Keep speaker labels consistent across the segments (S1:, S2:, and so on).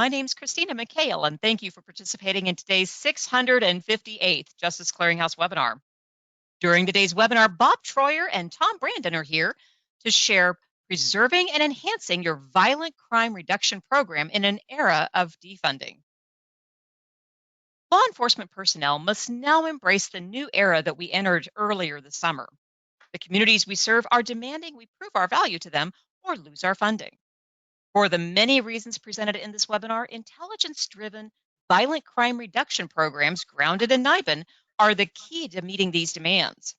S1: My name's Christina McHale, and thank you for participating in today's 658th Justice Clearinghouse webinar. During today's webinar, Bob Troyer and Tom Brandon are here to share preserving and enhancing your violent crime reduction program in an era of defunding. Law enforcement personnel must now embrace the new era that we entered earlier this summer. The communities we serve are demanding we prove our value to them or lose our funding. For the many reasons presented in this webinar, intelligence-driven violent crime reduction programs grounded in NIBIN are the key to meeting these demands.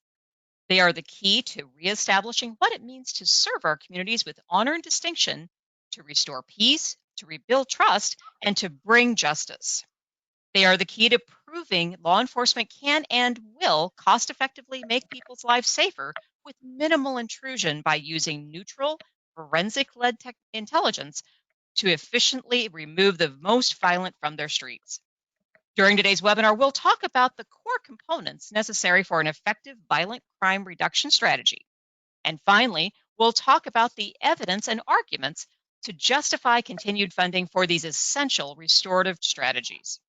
S1: They are the key to reestablishing what it means to serve our communities with honor and distinction, to restore peace, to rebuild trust, and to bring justice. They are the key to proving law enforcement can and will cost-effectively make people's lives safer with minimal intrusion by using neutral, forensic-led intelligence to efficiently remove the most violent from their streets. During today's webinar, we'll talk about the core components necessary for an effective violent crime reduction strategy. And finally, we'll talk about the evidence and arguments to justify continued funding for these essential restorative strategies.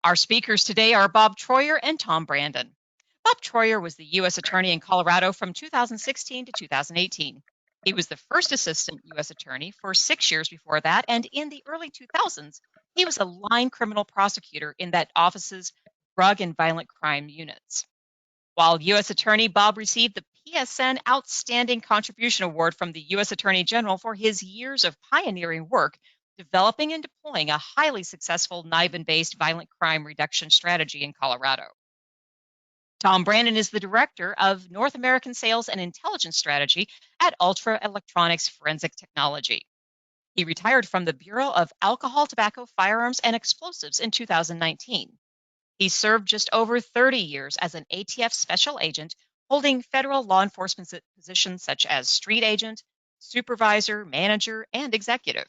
S1: Our speakers today are Bob Troyer and Tom Brandon. Bob Troyer was the U.S. Attorney in Colorado from 2016 to 2018. He was the first assistant U.S. Attorney for 6 years before that, and in the early 2000s, he was a line criminal prosecutor in that office's drug and violent crime units. While U.S. Attorney, Bob received the PSN Outstanding Contribution Award from the U.S. Attorney General for his years of pioneering work developing and deploying a highly successful NIBIN-based violent crime reduction strategy in Colorado. Tom Brandon is the Director of North American Sales and Intelligence Strategy at Ultra Electronics Forensic Technology. He retired from the Bureau of Alcohol, Tobacco, Firearms, and Explosives in 2019. He served just over 30 years as an ATF special agent, holding federal law enforcement positions such as street agent, supervisor, manager, and executive.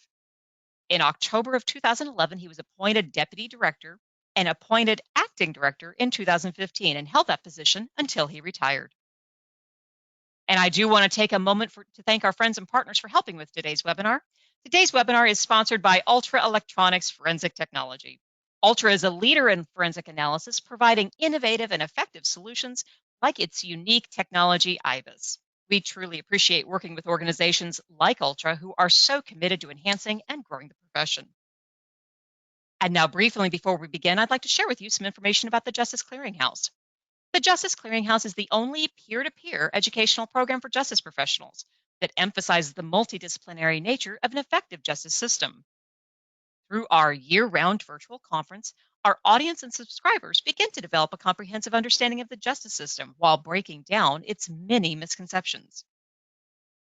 S1: In October of 2011, he was appointed deputy director and appointed acting director in 2015 and held that position until he retired. And I do want to take a moment to thank our friends and partners for helping with today's webinar. Today's webinar is sponsored by Ultra Electronics Forensic Technology. Ultra is a leader in forensic analysis, providing innovative and effective solutions like its unique technology, IBIS. We truly appreciate working with organizations like Ultra who are so committed to enhancing and growing the profession. And now, briefly before we begin, I'd like to share with you some information about the Justice Clearinghouse. The Justice Clearinghouse is the only peer-to-peer educational program for justice professionals that emphasizes the multidisciplinary nature of an effective justice system. Through our year-round virtual conference, our audience and subscribers begin to develop a comprehensive understanding of the justice system while breaking down its many misconceptions.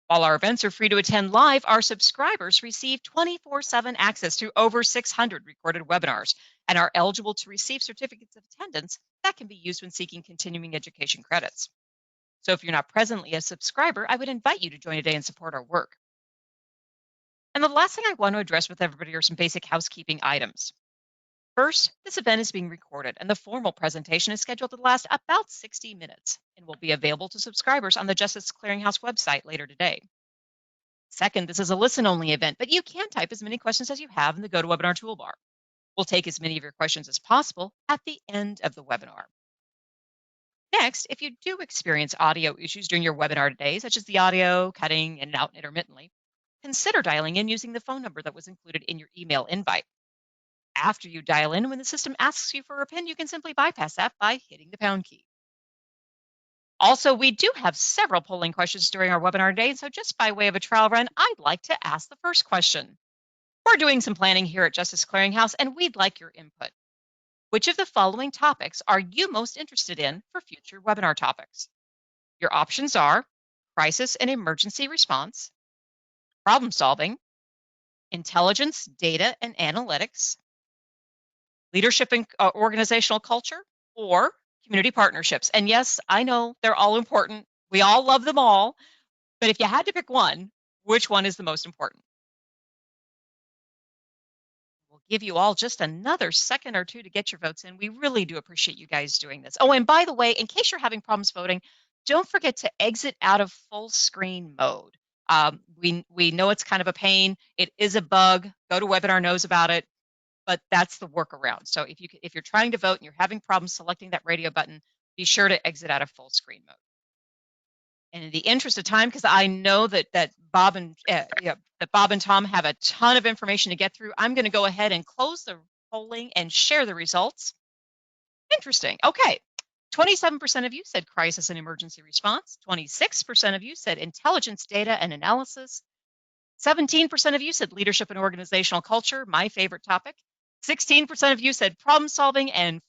S1: While our events are free to attend live, our subscribers receive 24/7 access to over 600 recorded webinars and are eligible to receive certificates of attendance that can be used when seeking continuing education credits. So if you're not presently a subscriber, I would invite you to join today and support our work. And the last thing I want to address with everybody are some basic housekeeping items. First, this event is being recorded, and the formal presentation is scheduled to last about 60 minutes and will be available to subscribers on the Justice Clearinghouse website later today. Second, this is a listen-only event, but you can type as many questions as you have in the GoToWebinar toolbar. We'll take as many of your questions as possible at the end of the webinar. Next, if you do experience audio issues during your webinar today, such as the audio cutting in and out intermittently, consider dialing in using the phone number that was included in your email invite. After you dial in, when the system asks you for a PIN, you can simply bypass that by hitting the pound key. Also, we do have several polling questions during our webinar today, so just by way of a trial run, I'd like to ask the first question. We're doing some planning here at Justice Clearinghouse, and we'd like your input. Which of the following topics are you most interested in for future webinar topics? Your options are crisis and emergency response, problem solving, intelligence, data, and analytics, leadership and organizational culture, or community partnerships. And yes, I know they're all important. We all love them all. But if you had to pick one, which one is the most important? We'll give you all just another second or two to get your votes in. We really do appreciate you guys doing this. Oh, and by the way, in case you're having problems voting, don't forget to exit out of full screen mode. We know it's kind of a pain. It is a bug. GoToWebinar knows about it, but that's the workaround. So if you're trying to vote and you're having problems selecting that radio button, be sure to exit out of full screen mode. And in the interest of time, because I know that Bob and Tom have a ton of information to get through, I'm going to go ahead and close the polling and share the results. Interesting. Okay. 27% of you said crisis and emergency response. 26% of you said intelligence, data, and analysis. 17% of you said leadership and organizational culture, my favorite topic. 16% of you said problem solving, and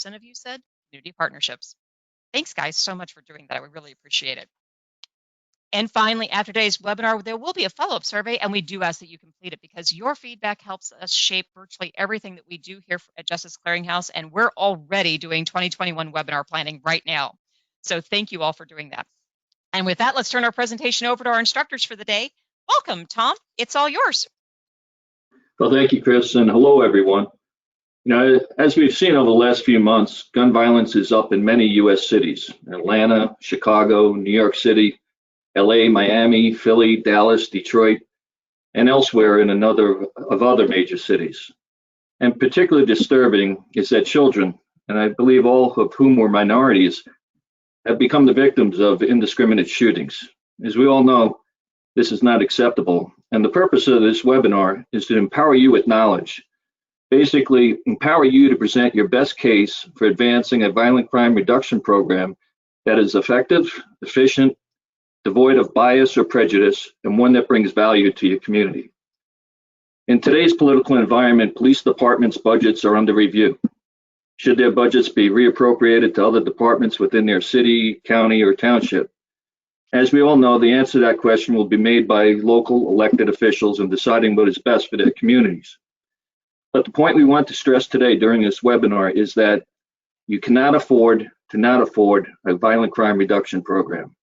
S1: 14% of you said community partnerships. Thanks, guys, so much for doing that. I would really appreciate it. And finally, after today's webinar, there will be a follow-up survey, and we do ask that you complete it because your feedback helps us shape virtually everything that we do here at Justice Clearinghouse, and we're already doing 2021 webinar planning right now. So thank you all for doing that. And with that, let's turn our presentation over to our instructors for the day. Welcome, Tom. It's all yours.
S2: Well, thank you, Chris, and hello, everyone. You know, as we've seen over the last few months, gun violence is up in many U.S. cities: Atlanta, Chicago, New York City, LA, Miami, Philly, Dallas, Detroit, and elsewhere in other major cities. And particularly disturbing is that children, and I believe all of whom were minorities, have become the victims of indiscriminate shootings. As we all know, this is not acceptable. And the purpose of this webinar is to empower you with knowledge. Basically, empower you to present your best case for advancing a violent crime reduction program that is effective, efficient, devoid of bias or prejudice, and one that brings value to your community. In today's political environment, police departments' budgets are under review. Should their budgets be reappropriated to other departments within their city, county, or township? As we all know, the answer to that question will be made by local elected officials in deciding what is best for their communities. But the point we want to stress today during this webinar is that you cannot afford to not afford a violent crime reduction program.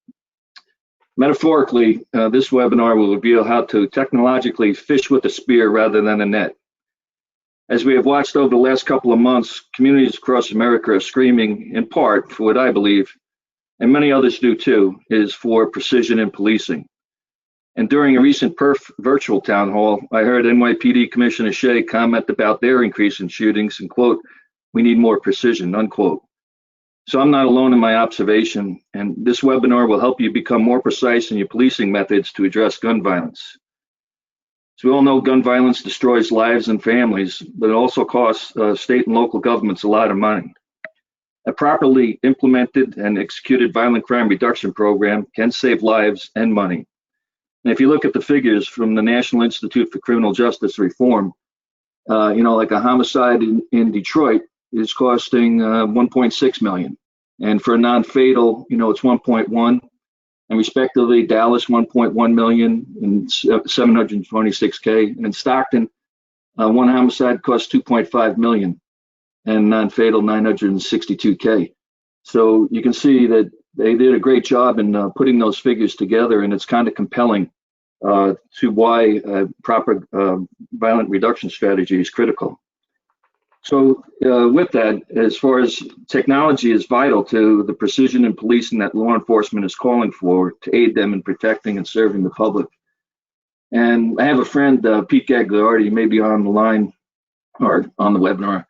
S2: Metaphorically, this webinar will reveal how to technologically fish with a spear rather than a net. As we have watched over the last couple of months, communities across America are screaming, in part, for what I believe, and many others do too, is for precision in policing. And during a recent virtual town hall, I heard NYPD Commissioner Shea comment about their increase in shootings and quote, "We need more precision," unquote. So I'm not alone in my observation, and this webinar will help you become more precise in your policing methods to address gun violence. So we all know gun violence destroys lives and families, but it also costs state and local governments a lot of money. A properly implemented and executed violent crime reduction program can save lives and money. And if you look at the figures from the National Institute for Criminal Justice Reform, like a homicide in Detroit is costing 1.6 million. And for a non-fatal, it's 1.1. And respectively, Dallas 1.1 million and 726K. And in Stockton, one homicide costs 2.5 million and non-fatal 962K. So you can see that they did a great job in putting those figures together, and it's kind of compelling to why proper violent reduction strategy is critical. So with that, as far as technology is vital to the precision in policing that law enforcement is calling for to aid them in protecting and serving the public. And I have a friend, Pete Gagliardi, maybe on the line or on the webinar,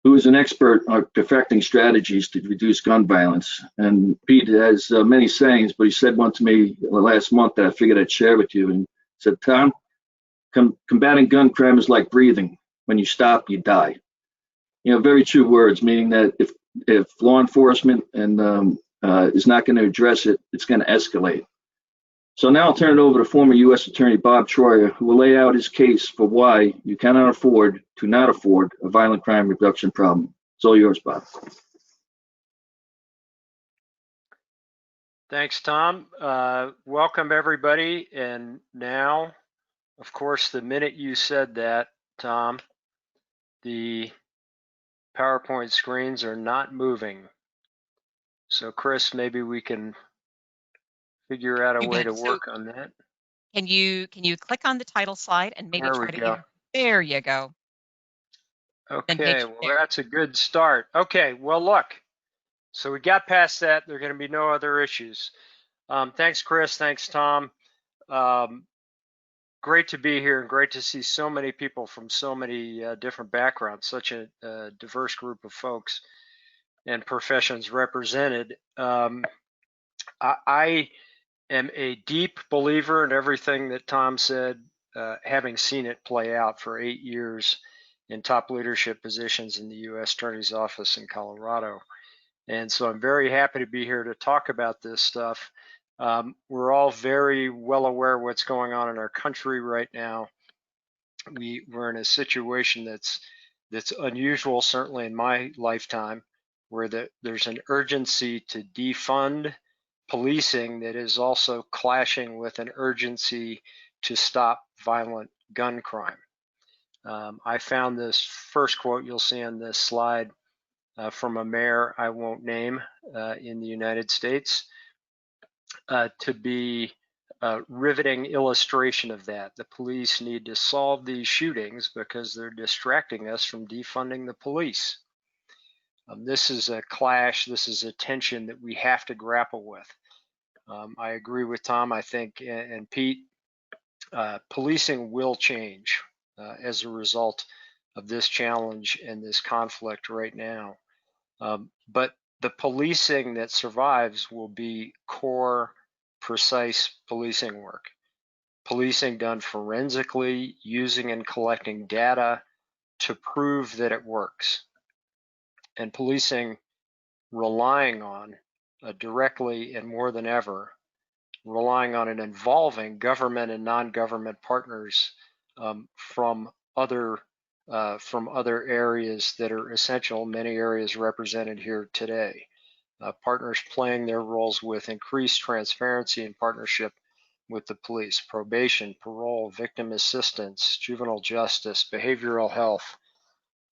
S2: who is an expert on perfecting strategies to reduce gun violence. And Pete has many sayings, but he said one to me last month that I figured I'd share with you. And said, "Tom, combating gun crime is like breathing. When you stop, you die." Very true words, meaning that if law enforcement and is not going to address it, it's going to escalate. So now I'll turn it over to former U.S. Attorney Bob Troyer, who will lay out his case for why you cannot afford to not afford a violent crime reduction problem. It's all yours, Bob.
S3: Thanks, Tom. Welcome, everybody. And now, of course, the minute you said that, Tom, the PowerPoint screens are not moving. So, Chris, maybe we can figure out a way to work on that.
S1: Can you click on the title slide and maybe try to? There you go.
S3: Okay, well, that's a good start. Okay, well, look. So we got past that. There are going to be no other issues. Thanks, Chris. Thanks, Tom. great to be here and great to see so many people from so many different backgrounds, such a diverse group of folks and professions represented. I am a deep believer in everything that Tom said, having seen it play out for 8 years in top leadership positions in the U.S. Attorney's Office in Colorado. And so I'm very happy to be here to talk about this stuff. We're all very well aware of what's going on in our country right now. We're in a situation that's unusual, certainly in my lifetime, where there's an urgency to defund policing that is also clashing with an urgency to stop violent gun crime. I found this first quote you'll see on this slide from a mayor I won't name in the United States to be a riveting illustration of that. The police need to solve these shootings because they're distracting us from defunding the police. This is a clash, this is a tension that we have to grapple with. I agree with Tom, I think, and Pete, policing will change as a result of this challenge and this conflict right now. But the policing that survives will be core, precise policing work. Policing done forensically, using and collecting data to prove that it works. And policing relying on directly and more than ever, relying on and involving government and non-government partners from other areas that are essential, many areas represented here today. Partners playing their roles with increased transparency and partnership with the police, probation, parole, victim assistance, juvenile justice, behavioral health,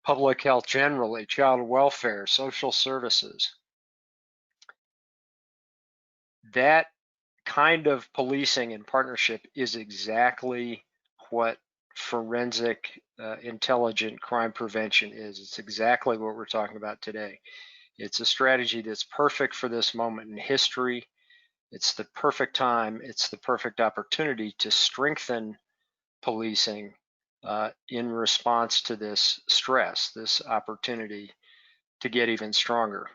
S3: public health generally, child welfare, social services. That kind of policing and partnership is exactly what forensic intelligent crime prevention is. It's exactly what we're talking about today. It's a strategy that's perfect for this moment in history. It's the perfect time, it's the perfect opportunity to strengthen policing in response to this stress, this opportunity to get even stronger.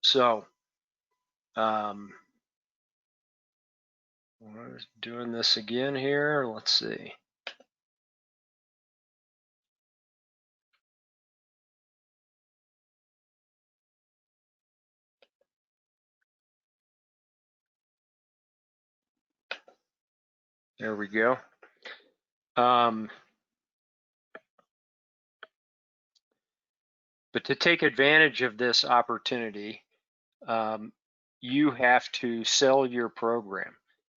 S3: So, we're doing this again here. Let's see. There we go. But to take advantage of this opportunity, you have to sell your program.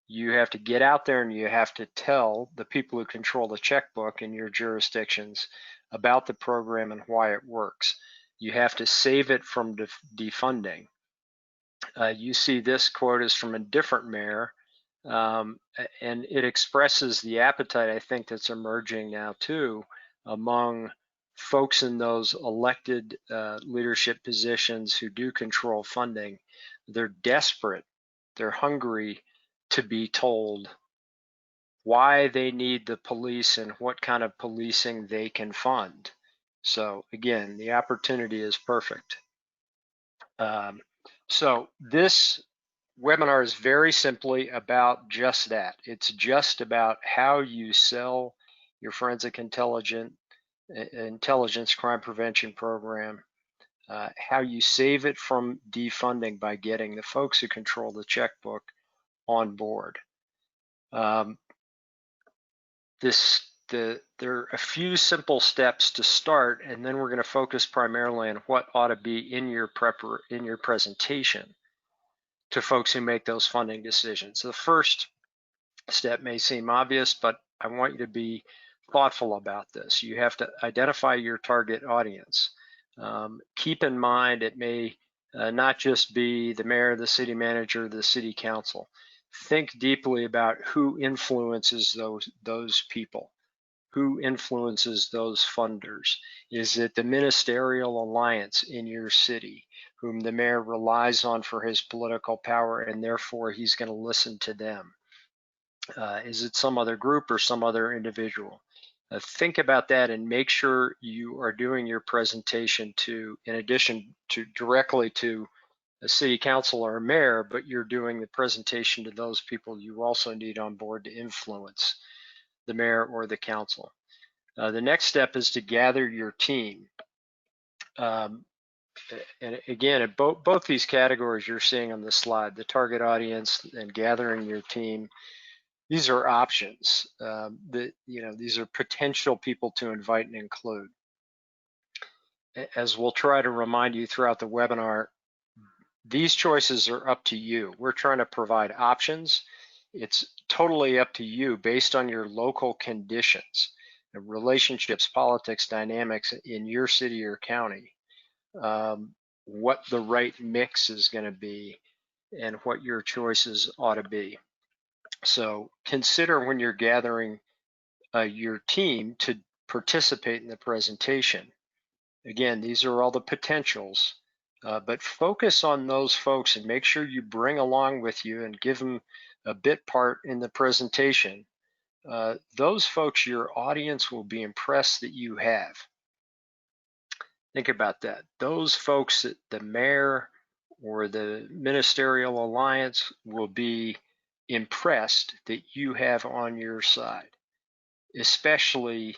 S3: You have to get out there and you have to tell the people who control the checkbook in your jurisdictions about the program and why it works. You have to save it from defunding. You see this quote is from a different mayor, and it expresses the appetite, I think, that's emerging now too among folks in those elected leadership positions who do control funding. They're desperate, they're hungry to be told why they need the police and what kind of policing they can fund. So again, the opportunity is perfect. So this webinar is very simply about just that. It's just about how you sell your forensic intelligence crime prevention program, how you save it from defunding by getting the folks who control the checkbook on board. There are a few simple steps to start, and then we're going to focus primarily on what ought to be in your presentation to folks who make those funding decisions. So the first step may seem obvious, but I want you to be thoughtful about this. You have to identify your target audience. Keep in mind it may not just be the mayor, the city manager, the city council. Think deeply about who influences those people. Who influences those funders? Is it the ministerial alliance in your city, whom the mayor relies on for his political power, and therefore he's going to listen to them? Is it some other group or some other individual? Think about that and make sure you are doing your presentation to, in addition to directly to a city council or a mayor, but you're doing the presentation to those people you also need on board to influence the mayor or the council. The next step is to gather your team. And again, in both these categories you're seeing on the slide, the target audience and gathering your team, these are options. These are potential people to invite and include. As we'll try to remind you throughout the webinar, these choices are up to you. We're trying to provide options. It's totally up to you based on your local conditions, the relationships, politics, dynamics in your city or county, what the right mix is going to be and what your choices ought to be. So consider when you're gathering your team to participate in the presentation. Again, these are all the potentials, but focus on those folks and make sure you bring along with you and give them a bit part in the presentation. Those folks, your audience will be impressed that you have. Think about that. Those folks that the mayor or the ministerial alliance will be impressed that you have on your side, especially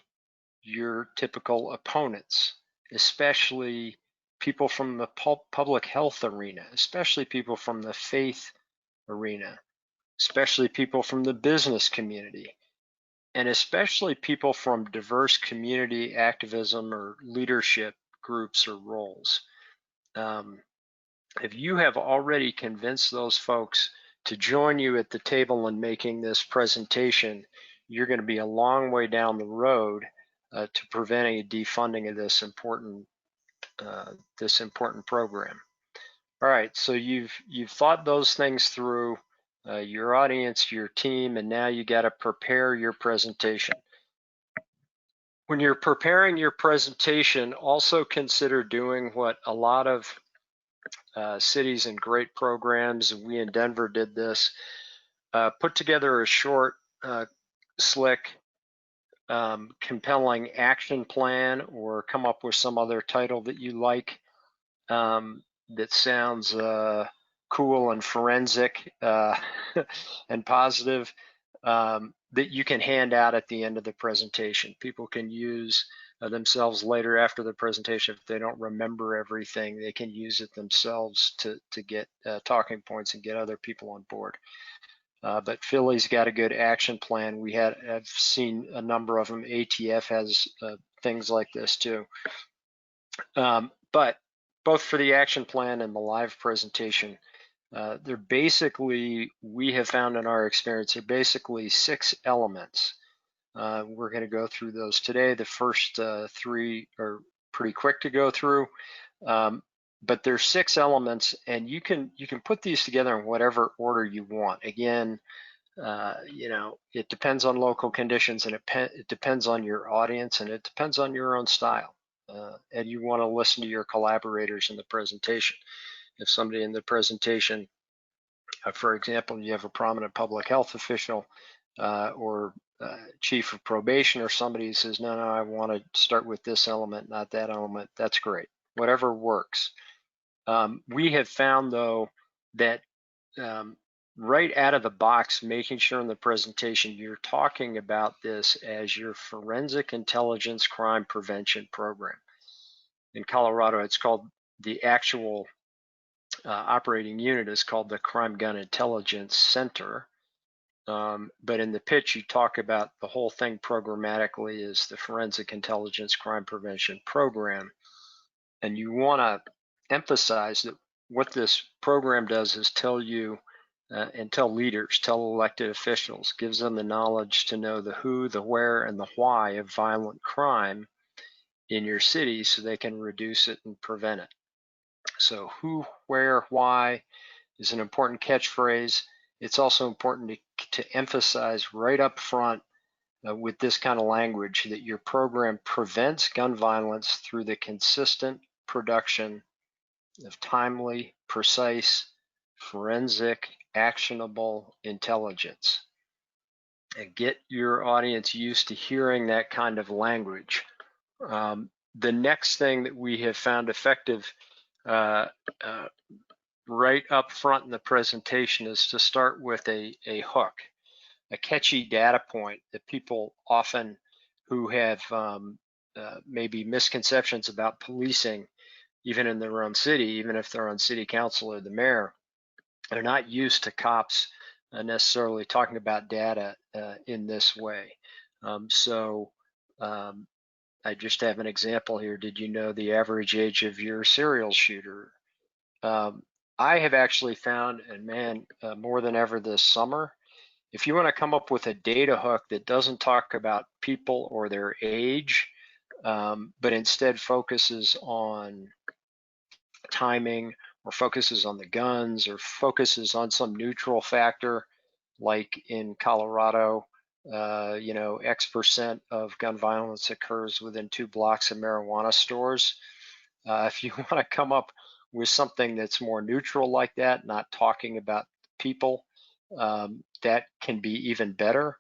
S3: your typical opponents, especially people from the public health arena, especially people from the faith arena, especially people from the business community, and especially people from diverse community activism or leadership groups or roles. If you have already convinced those folks to join you at the table in making this presentation, you're going to be a long way down the road to preventing a defunding of this important program. All right, so you've thought those things through, your audience, your team, and now you got to prepare your presentation. When you're preparing your presentation, also consider doing what a lot of cities and great programs, and we in Denver did this, put together a short, slick, compelling action plan, or come up with some other title that you like that sounds cool and forensic and positive, that you can hand out at the end of the presentation. People can use themselves later after the presentation. If they don't remember everything, they can use it themselves to get talking points and get other people on board. But Philly's got a good action plan. I've seen a number of them. ATF has things like this too. But both for the action plan and the live presentation, they're basically, we have found in our experience, they're basically 6 elements. We're going to go through those today. The first 3 are pretty quick to go through, but there's 6 elements, and you can put these together in whatever order you want. Again, it depends on local conditions, and it depends on your audience, and it depends on your own style. And you want to listen to your collaborators in the presentation. If somebody in the presentation, for example, you have a prominent public health official or chief of probation or somebody who says, no, I want to start with this element, not that element, that's great. Whatever works. We have found, though, that right out of the box, making sure in the presentation you're talking about this as your forensic intelligence crime prevention program. In Colorado, it's called, the actual operating unit is called the Crime Gun Intelligence Center. But in the pitch, you talk about the whole thing programmatically as the Forensic Intelligence Crime Prevention Program. And you want to emphasize that what this program does is tell you and tell leaders, tell elected officials, gives them the knowledge to know the who, the where, and the why of violent crime in your city so they can reduce it and prevent it. So who, where, why is an important catchphrase. It's also important to emphasize right up front with this kind of language that your program prevents gun violence through the consistent production of timely, precise, forensic, actionable intelligence. and get your audience used to hearing that kind of language. The next thing that we have found effective right up front in the presentation is to start with a hook, a catchy data point that people often who have maybe misconceptions about policing, even in their own city, even if they're on city council or the mayor, they're not used to cops necessarily talking about data in this way. I just have an example here. Did you know the average age of your serial shooter? I have actually found, and man, more than ever this summer, if you want to come up with a data hook that doesn't talk about people or their age, but instead focuses on timing or focuses on the guns or focuses on some neutral factor, like in Colorado, X% of gun violence occurs within 2 blocks of marijuana stores. If you want to come up with something that's more neutral like that, not talking about people, that can be even better.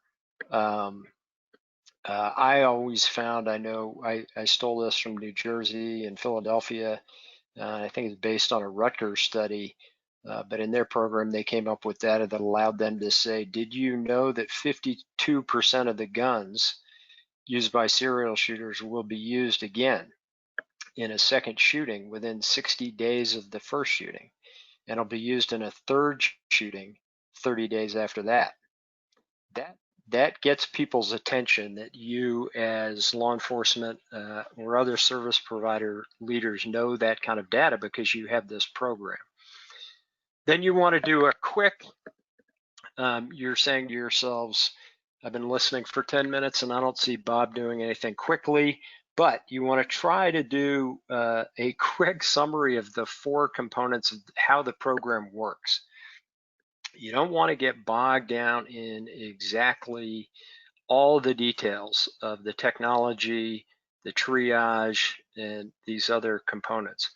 S3: I always found, I stole this from New Jersey and Philadelphia. I think it's based on a Rutgers study, but in their program, they came up with data that allowed them to say, did you know that 52% of the guns used by serial shooters will be used again in a second shooting within 60 days of the first shooting, and it'll be used in a third shooting 30 days after that. That gets people's attention, that you as law enforcement or other service provider leaders know that kind of data because you have this program. Then you want to do a quick, you're saying to yourselves, I've been listening for 10 minutes and I don't see Bob doing anything quickly, but you want to try to do a quick summary of the 4 components of how the program works. You don't want to get bogged down in exactly all the details of the technology, the triage, and these other components.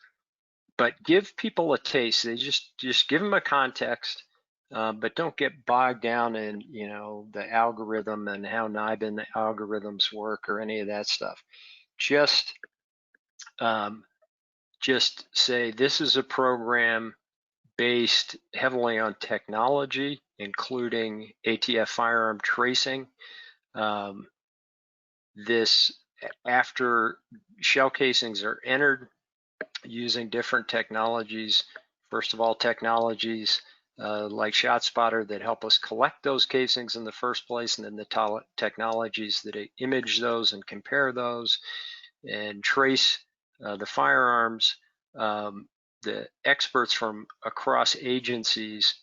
S3: But give people a taste. They just give them a context, but don't get bogged down in the algorithm and how NIBIN algorithms work or any of that stuff. Just say this is a program based heavily on technology, including ATF firearm tracing. This after shell casings are entered using different technologies. First of all, technologies like ShotSpotter that help us collect those casings in the first place, and then the technologies that image those and compare those and trace the firearms. The experts from across agencies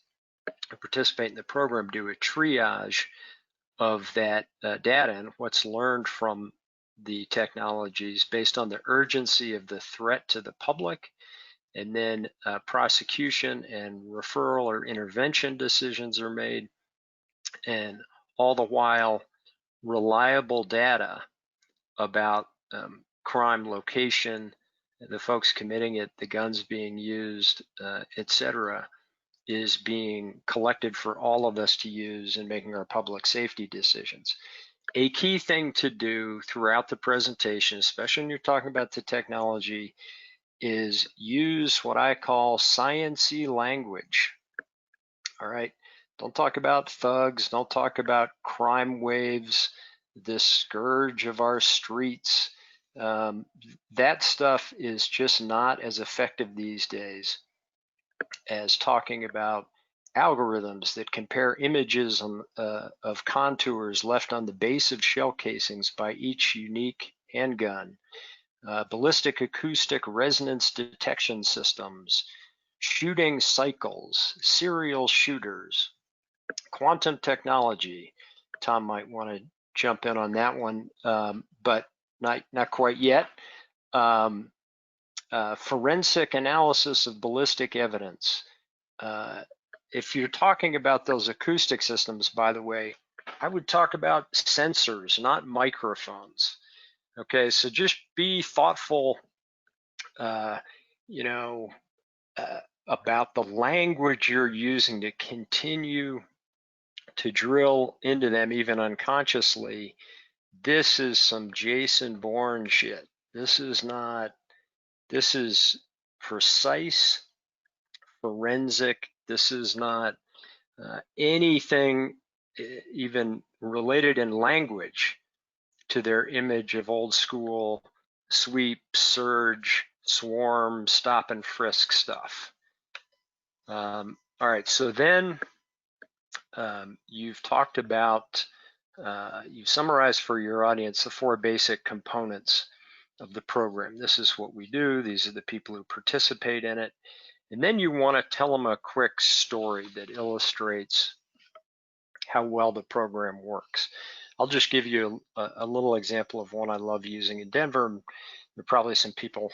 S3: who participate in the program do a triage of that data and what's learned from the technologies based on the urgency of the threat to the public, and then prosecution and referral or intervention decisions are made, and all the while reliable data about crime location, the folks committing it, the guns being used, etc., is being collected for all of us to use in making our public safety decisions. A key thing to do throughout the presentation, especially when you're talking about the technology, is use what I call science-y language. All right, don't talk about thugs, don't talk about crime waves, this scourge of our streets. That stuff is just not as effective these days as talking about algorithms that compare images of contours left on the base of shell casings by each unique handgun, ballistic acoustic resonance detection systems, shooting cycles, serial shooters, quantum technology. Tom might want to jump in on that one, but not quite yet. Forensic analysis of ballistic evidence. If you're talking about those acoustic systems, by the way, I would talk about sensors, not microphones. Okay, so just be thoughtful, about the language you're using to continue to drill into them even unconsciously, this is some Jason Bourne shit. This is precise, forensic. This is not anything even related in language to their image of old school sweep, surge, swarm, stop and frisk stuff. All right, so then you've talked about, you've summarized for your audience the 4 basic components of the program. This is what we do. These are the people who participate in it. And then you want to tell them a quick story that illustrates how well the program works. I'll just give you a little example of one I love using in Denver. There are probably some people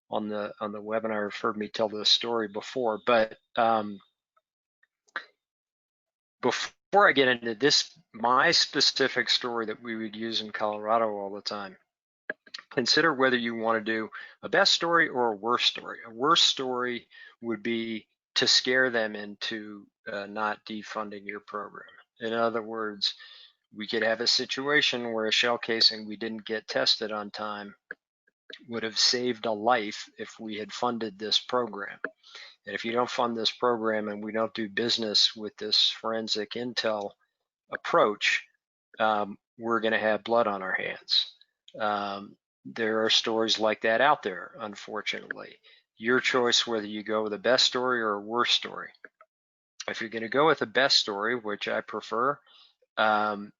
S3: on the webinar who've heard me tell this story before, but before I get into this, my specific story that we would use in Colorado all the time, consider whether you want to do a best story or a worst story. A worst story would be to scare them into not defunding your program. In other words, we could have a situation where a shell casing we didn't get tested on time would have saved a life if we had funded this program. And if you don't fund this program and we don't do business with this forensic intel approach, we're going to have blood on our hands. There are stories like that out there, unfortunately. Your choice whether you go with a best story or a worst story. If you're going to go with a best story, which I prefer,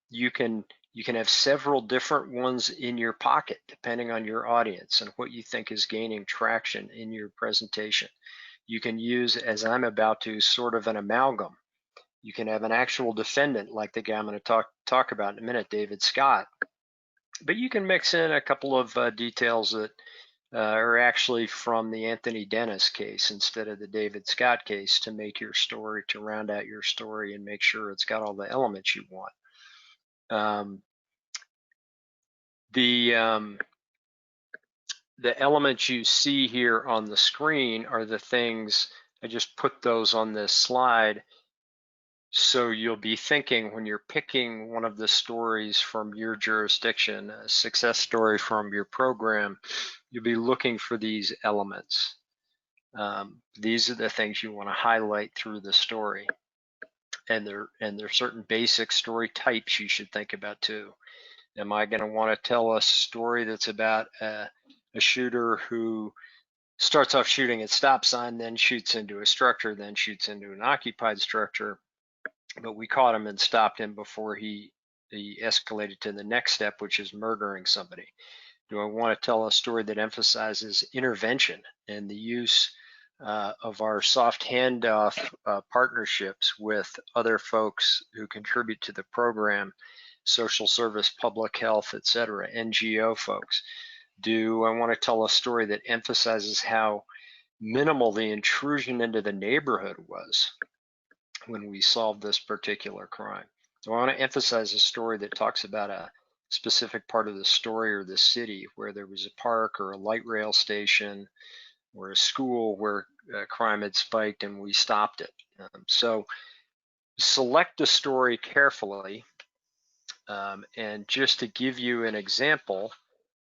S3: you can have several different ones in your pocket depending on your audience and what you think is gaining traction in your presentation. You can use, as I'm about to, sort of an amalgam. You can have an actual defendant like the guy I'm going to talk about in a minute, David Scott. But you can mix in a couple of details that are actually from the Anthony Dennis case instead of the David Scott case to make your story, to round out your story and make sure it's got all the elements you want. The elements you see here on the screen are the things, I just put those on this slide. So you'll be thinking when you're picking one of the stories from your jurisdiction, a success story from your program, you'll be looking for these elements. These are the things you want to highlight through the story. And there are certain basic story types you should think about too. Am I going to want to tell a story that's about a shooter who starts off shooting at stop sign, then shoots into a structure, then shoots into an occupied structure, but we caught him and stopped him before he escalated to the next step, which is murdering somebody? Do I want to tell a story that emphasizes intervention and the use of our soft handoff partnerships with other folks who contribute to the program, social service, public health, etc., NGO folks? Do I want to tell a story that emphasizes how minimal the intrusion into the neighborhood was when we solved this particular crime? Do I want to emphasize a story that talks about a specific part of the story or the city where there was a park or a light rail station or a school where crime had spiked and we stopped it? So select a story carefully. And just to give you an example,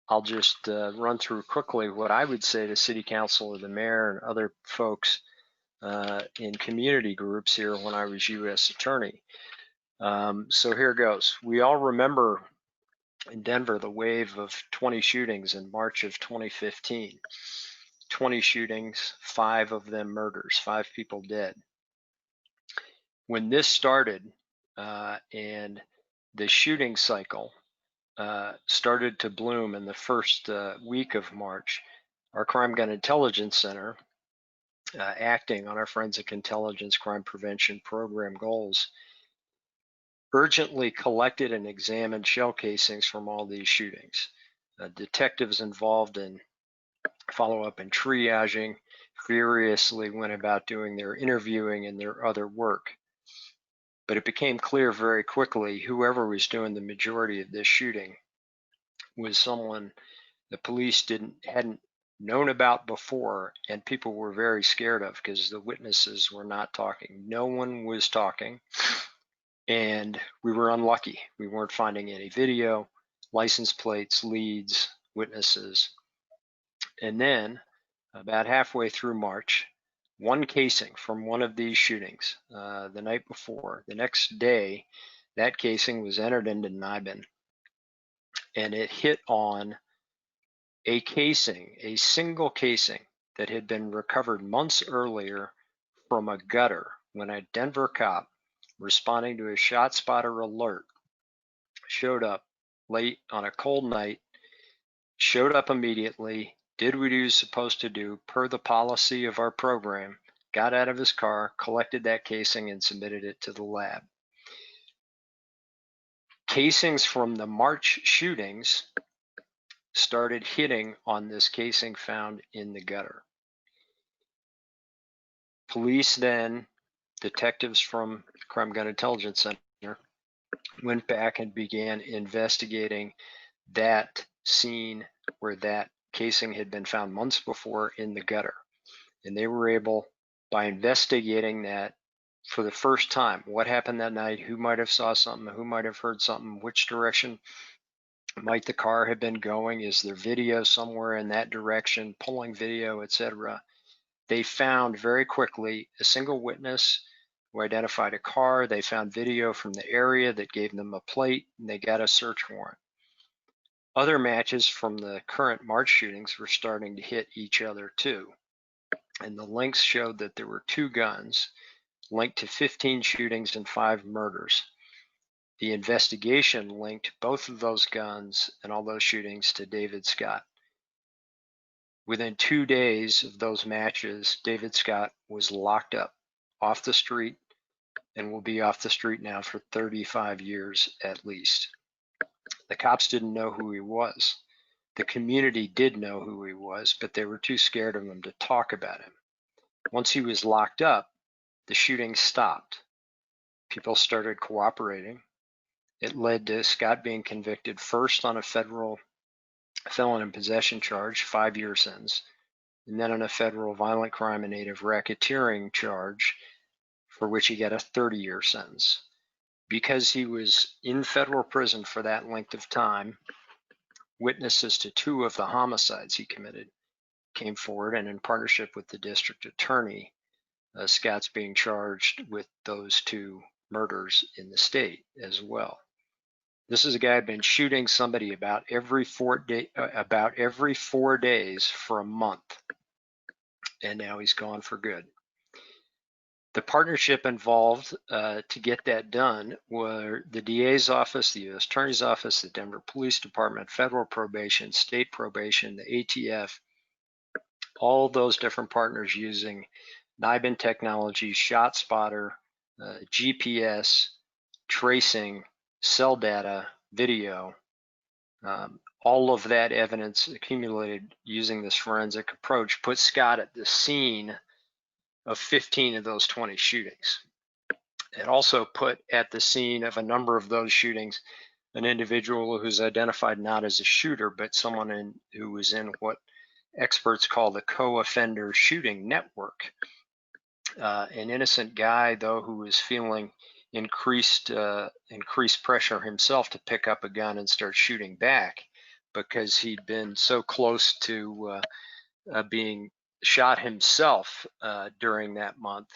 S3: I'll just run through quickly what I would say to City Council or the mayor and other folks in community groups here when I was U.S. Attorney. So here goes. We all remember in Denver the wave of 20 shootings in March of 2015. 20 shootings, 5 of them murders, 5 people dead. When this started and the shooting cycle started to bloom in the first week of March, our Crime Gun Intelligence Center, acting on our Forensic Intelligence Crime Prevention Program goals, urgently collected and examined shell casings from all these shootings. Detectives involved in follow-up and triaging furiously went about doing their interviewing and their other work. But it became clear very quickly whoever was doing the majority of this shooting was someone the police hadn't known about before, and people were very scared of because the witnesses were not talking. No one was talking, and we were unlucky. We weren't finding any video, license plates, leads, witnesses. And then about halfway through March, one casing from one of these shootings the night before, the next day, that casing was entered into NIBIN, and it hit on a casing, a single casing that had been recovered months earlier from a gutter when a Denver cop responding to a shot spotter alert showed up late on a cold night, showed up immediately, did what he was supposed to do per the policy of our program, got out of his car, collected that casing, and submitted it to the lab. Casings from the March shootings started hitting on this casing found in the gutter. Police then, detectives from the Crime Gun Intelligence Center, went back and began investigating that scene where that casing had been found months before in the gutter. And they were able, by investigating that for the first time, what happened that night, who might have saw something, who might have heard something, which direction might the car have been going, is there video somewhere in that direction, pulling video, etc. They found very quickly a single witness who identified a car. They found video from the area that gave them a plate, and they got a search warrant. Other matches from the current March shootings were starting to hit each other too. And the links showed that there were 2 guns linked to 15 shootings and 5 murders. The investigation linked both of those guns and all those shootings to David Scott. Within 2 days of those matches, David Scott was locked up off the street and will be off the street now for 35 years at least. The cops didn't know who he was. The community did know who he was, but they were too scared of him to talk about him. Once he was locked up, the shooting stopped. People started cooperating. It led to Scott being convicted first on a federal felon in possession charge, 5-year sentence, and then on a federal violent crime and native racketeering charge, for which he got a 30-year sentence. Because he was in federal prison for that length of time, witnesses to 2 of the homicides he committed came forward, and in partnership with the district attorney, Scott's being charged with those 2 murders in the state as well. This is a guy who'd been shooting somebody about every 4 days for a month, and now he's gone for good. The partnership involved to get that done were the DA's office, the U.S. Attorney's Office, the Denver Police Department, federal probation, state probation, the ATF, all those different partners using NIBIN technology, shot spotter, GPS, tracing, cell data, video, all of that evidence accumulated using this forensic approach put Scott at the scene of 15 of those 20 shootings. It also put at the scene of a number of those shootings an individual who's identified not as a shooter, but someone who was in what experts call the co-offender shooting network. An innocent guy, though, who was feeling increased pressure himself to pick up a gun and start shooting back because he'd been so close to being shot himself during that month.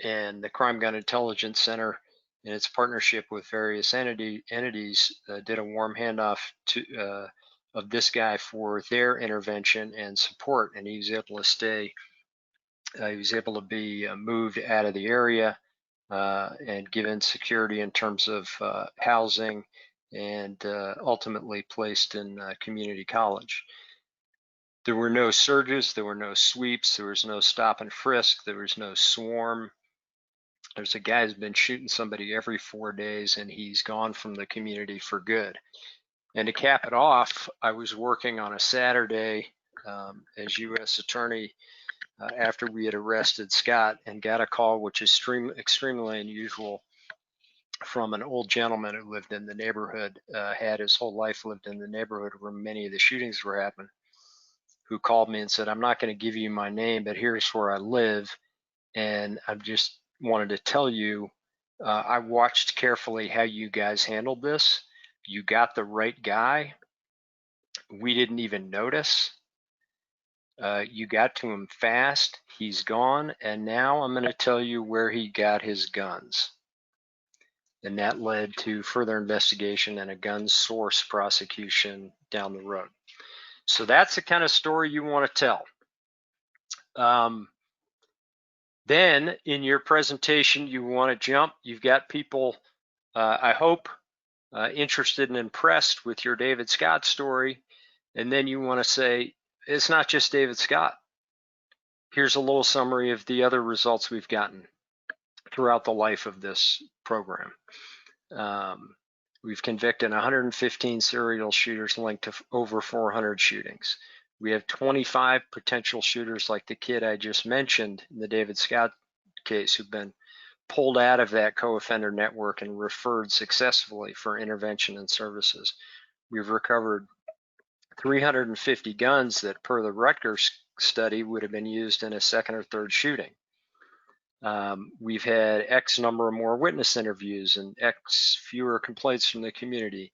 S3: And the Crime Gun Intelligence Center, in its partnership with various entities, did a warm handoff of this guy for their intervention and support, and he was able to stay. He was able to be moved out of the area and given security in terms of housing, and ultimately placed in community college. There were no surges, there were no sweeps, there was no stop and frisk, there was no swarm. There's a guy who's been shooting somebody every 4 days, and he's gone from the community for good. And to cap it off, I was working on a Saturday as U.S. Attorney after we had arrested Scott, and got a call, which is extremely unusual, from an old gentleman who lived in the neighborhood, had his whole life lived in the neighborhood where many of the shootings were happening, who called me and said, I'm not going to give you my name, but here's where I live. And I just wanted to tell you, I watched carefully how you guys handled this. You got the right guy. We didn't even notice. You got to him fast. He's gone. And now I'm going to tell you where he got his guns. And that led to further investigation and a gun source prosecution down the road. So that's the kind of story you want to tell. Then in your presentation, you want to jump. You've got people, I hope, interested and impressed with your David Scott story. And then you want to say, it's not just David Scott. Here's a little summary of the other results we've gotten throughout the life of this program. We've convicted 115 serial shooters linked to over 400 shootings. We have 25 potential shooters like the kid I just mentioned in the David Scott case who've been pulled out of that co-offender network and referred successfully for intervention and services. We've recovered 350 guns that, per the Rutgers study, would have been used in a second or third shooting. We've had X number of more witness interviews and X fewer complaints from the community.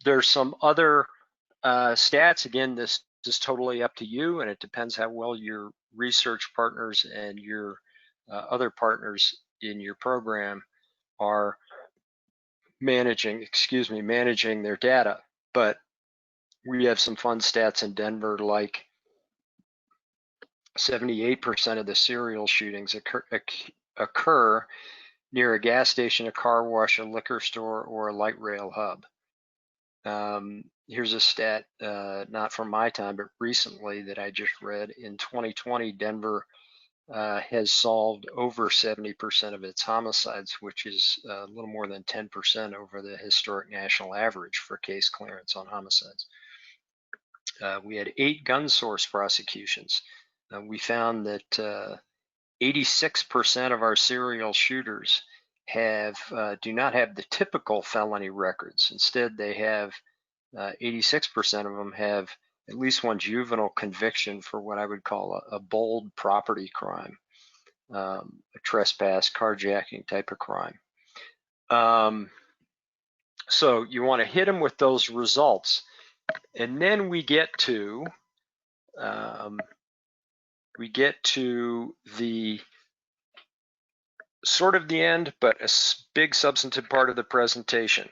S3: There's some other stats. Again, this is totally up to you, and it depends how well your research partners and your other partners in your program are managing their data. But we have some fun stats in Denver, like 78% of the serial shootings occur near a gas station, a car wash, a liquor store, or a light rail hub. Here's a stat, not from my time, but recently that I just read. In 2020, Denver has solved over 70% of its homicides, which is a little more than 10% over the historic national average for case clearance on homicides. We had 8 gun source prosecutions. We found that 86% of our serial shooters do not have the typical felony records. Instead, they have 86% of them have at least one juvenile conviction for what I would call a bold property crime, a trespass, carjacking type of crime. So you want to hit them with those results, and then we get to the sort of the end, but a big substantive part of the presentation,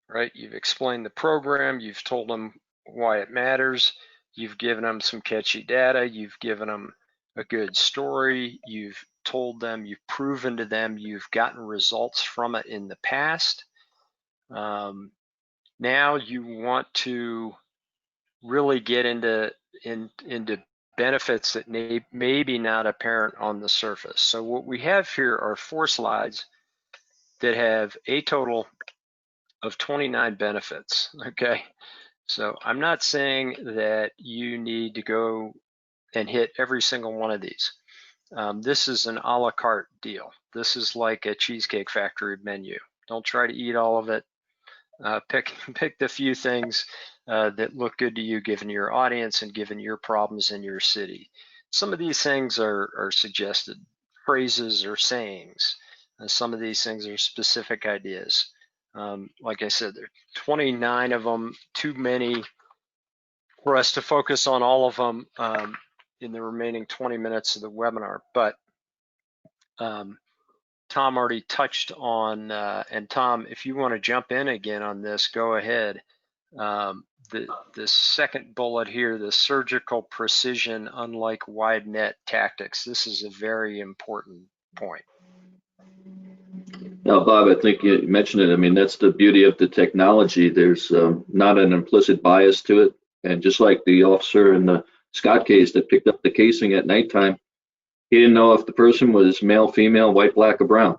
S3: right? You've explained the program, you've told them why it matters, you've given them some catchy data, you've given them a good story, you've told them, you've proven to them you've gotten results from it in the past. Now you want to really get into benefits that may be not apparent on the surface. So what we have here are 4 slides that have a total of 29 benefits, okay? So I'm not saying that you need to go and hit every single one of these. This is an a la carte deal. This is like a Cheesecake Factory menu. Don't try to eat all of it. Pick the few things that look good to you given your audience and given your problems in your city. Some of these things are suggested phrases or sayings. Some of these things are specific ideas. Like I said, there are 29 of them, too many for us to focus on all of them in the remaining 20 minutes of the webinar. But Tom already touched on, and Tom, if you want to jump in again on this, go ahead. The second bullet here, the surgical precision, unlike wide net tactics. This is a very important point.
S2: Now, Bob, I think you mentioned it. I mean, that's the beauty of the technology. There's not an implicit bias to it. And just like the officer in the Scott case that picked up the casing at nighttime, he didn't know if the person was male, female, white, black, or brown.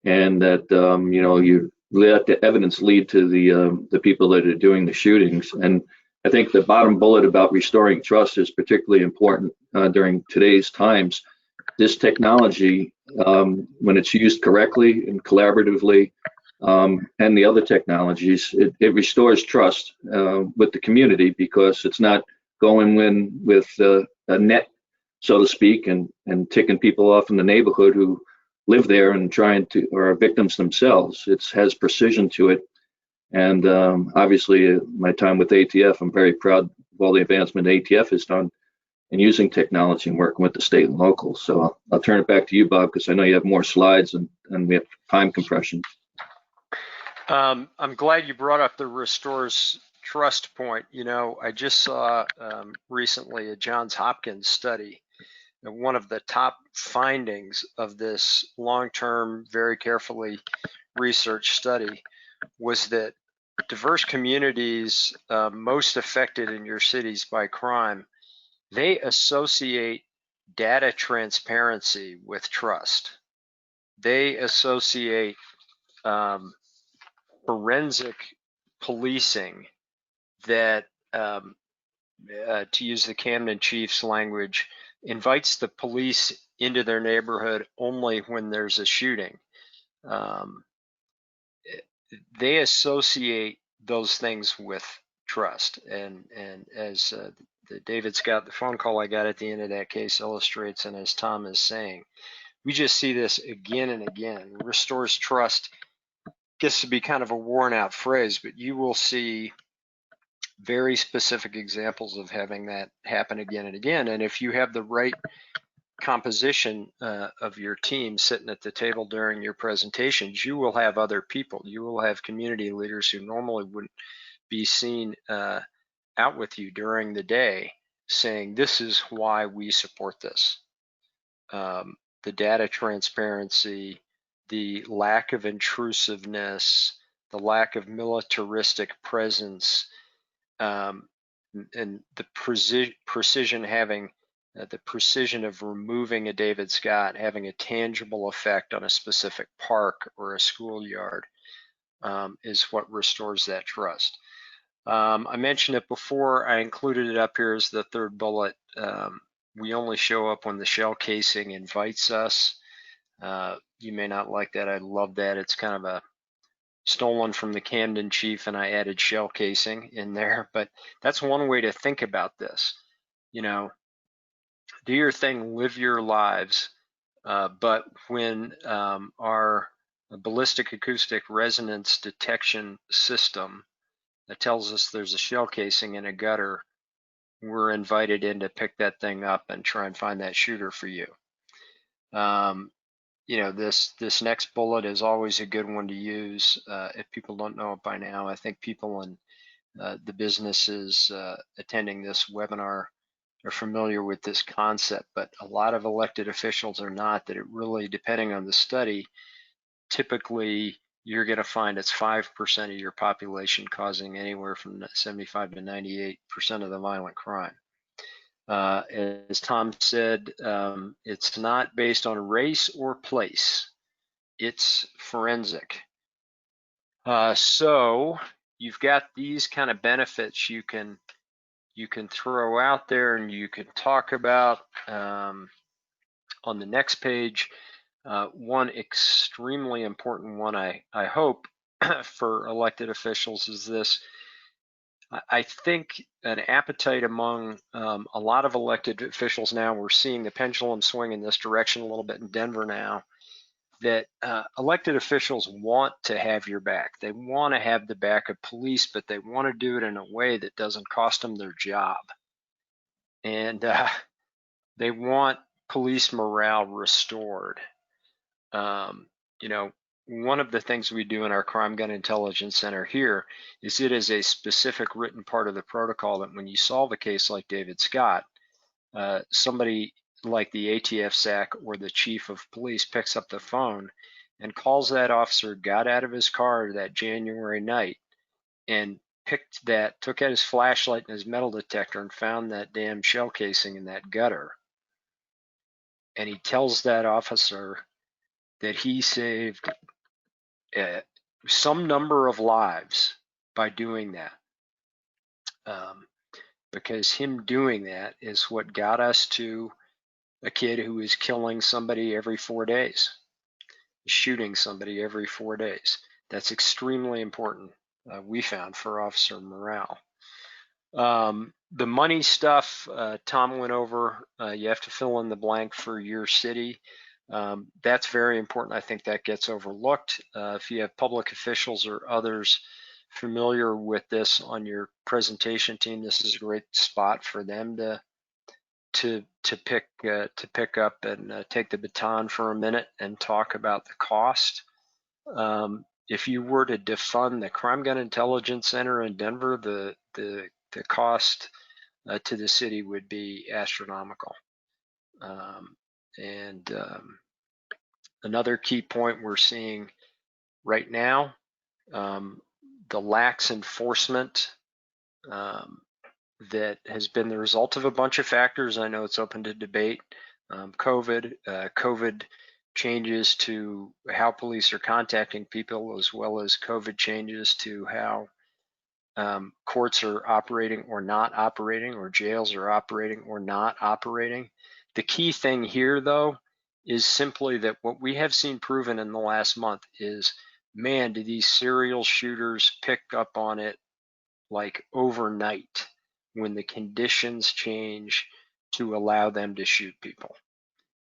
S2: And that, you let the evidence lead to the people that are doing the shootings. And I think the bottom bullet about restoring trust is particularly important during today's times. This technology, when it's used correctly and collaboratively, and the other technologies, it restores trust with the community, because it's not going in with a net, so to speak, and ticking people off in the neighborhood who live there and trying to, or are victims themselves. It has precision to it. And obviously, my time with ATF, I'm very proud of all the advancement ATF has done in using technology and working with the state and local. So I'll turn it back to you, Bob, because I know you have more slides and we have time compression.
S3: I'm glad you brought up the restores trust point. I just saw recently a Johns Hopkins study. And one of the top findings of this long-term, very carefully researched study was that diverse communities most affected in your cities by crime, they associate data transparency with trust. They associate forensic policing that, to use the Camden Chief's language, invites the police into their neighborhood only when there's a shooting. They associate those things with trust. And as the David Scott, the phone call I got at the end of that case illustrates, and as Tom is saying, we just see this again and again. Restores trust gets to be kind of a worn out phrase, but you will see very specific examples of having that happen again and again. And if you have the right composition of your team sitting at the table during your presentations, you will have other people. You will have community leaders who normally wouldn't be seen out with you during the day saying, this is why we support this. The data transparency, the lack of intrusiveness, the lack of militaristic presence, and the precision having the precision of removing a David Scott having a tangible effect on a specific park or a schoolyard is what restores that trust. I mentioned it before. I included it up here as the third bullet. We only show up when the shell casing invites us. You may not like that. I love that. It's kind of a stolen from the Camden Chief, and I added shell casing in there. But that's one way to think about this. Do your thing, live your lives. But when our ballistic acoustic resonance detection system that tells us there's a shell casing in a gutter, we're invited in to pick that thing up and try and find that shooter for you. This next bullet is always a good one to use. If people don't know it by now, I think people in the businesses attending this webinar are familiar with this concept, but a lot of elected officials are not. That it really, depending on the study, typically you're going to find it's 5% of your population causing anywhere from 75 to 98% of the violent crime. As Tom said, it's not based on race or place. It's forensic. So you've got these kind of benefits you can throw out there and you can talk about. On the next page, one extremely important one, I hope, for elected officials is this. I think an appetite among a lot of elected officials now, we're seeing the pendulum swing in this direction a little bit in Denver now, that elected officials want to have your back. They want to have the back of police, but they want to do it in a way that doesn't cost them their job. And they want police morale restored. One of the things we do in our Crime Gun Intelligence Center here is it is a specific written part of the protocol that when you solve a case like David Scott, somebody like the ATF SAC or the chief of police picks up the phone and calls that officer, got out of his car that January night and took out his flashlight and his metal detector and found that damn shell casing in that gutter. And he tells that officer that he saved some number of lives by doing that. Because him doing that is what got us to a kid who is killing somebody every 4 days, shooting somebody every 4 days. That's extremely important, we found, for officer morale. The money stuff, Tom went over. You have to fill in the blank for your city. That's very important. I think that gets overlooked. If you have public officials or others familiar with this on your presentation team, this is a great spot for them to pick up and take the baton for a minute and talk about the cost. If you were to defund the Crime Gun Intelligence Center in Denver, the cost to the city would be astronomical. Another key point we're seeing right now, the lax enforcement that has been the result of a bunch of factors. I know it's open to debate. COVID changes to how police are contacting people, as well as COVID changes to how courts are operating or not operating, or jails are operating or not operating. The key thing here, though, is simply that what we have seen proven in the last month is, man, do these serial shooters pick up on it like overnight when the conditions change to allow them to shoot people.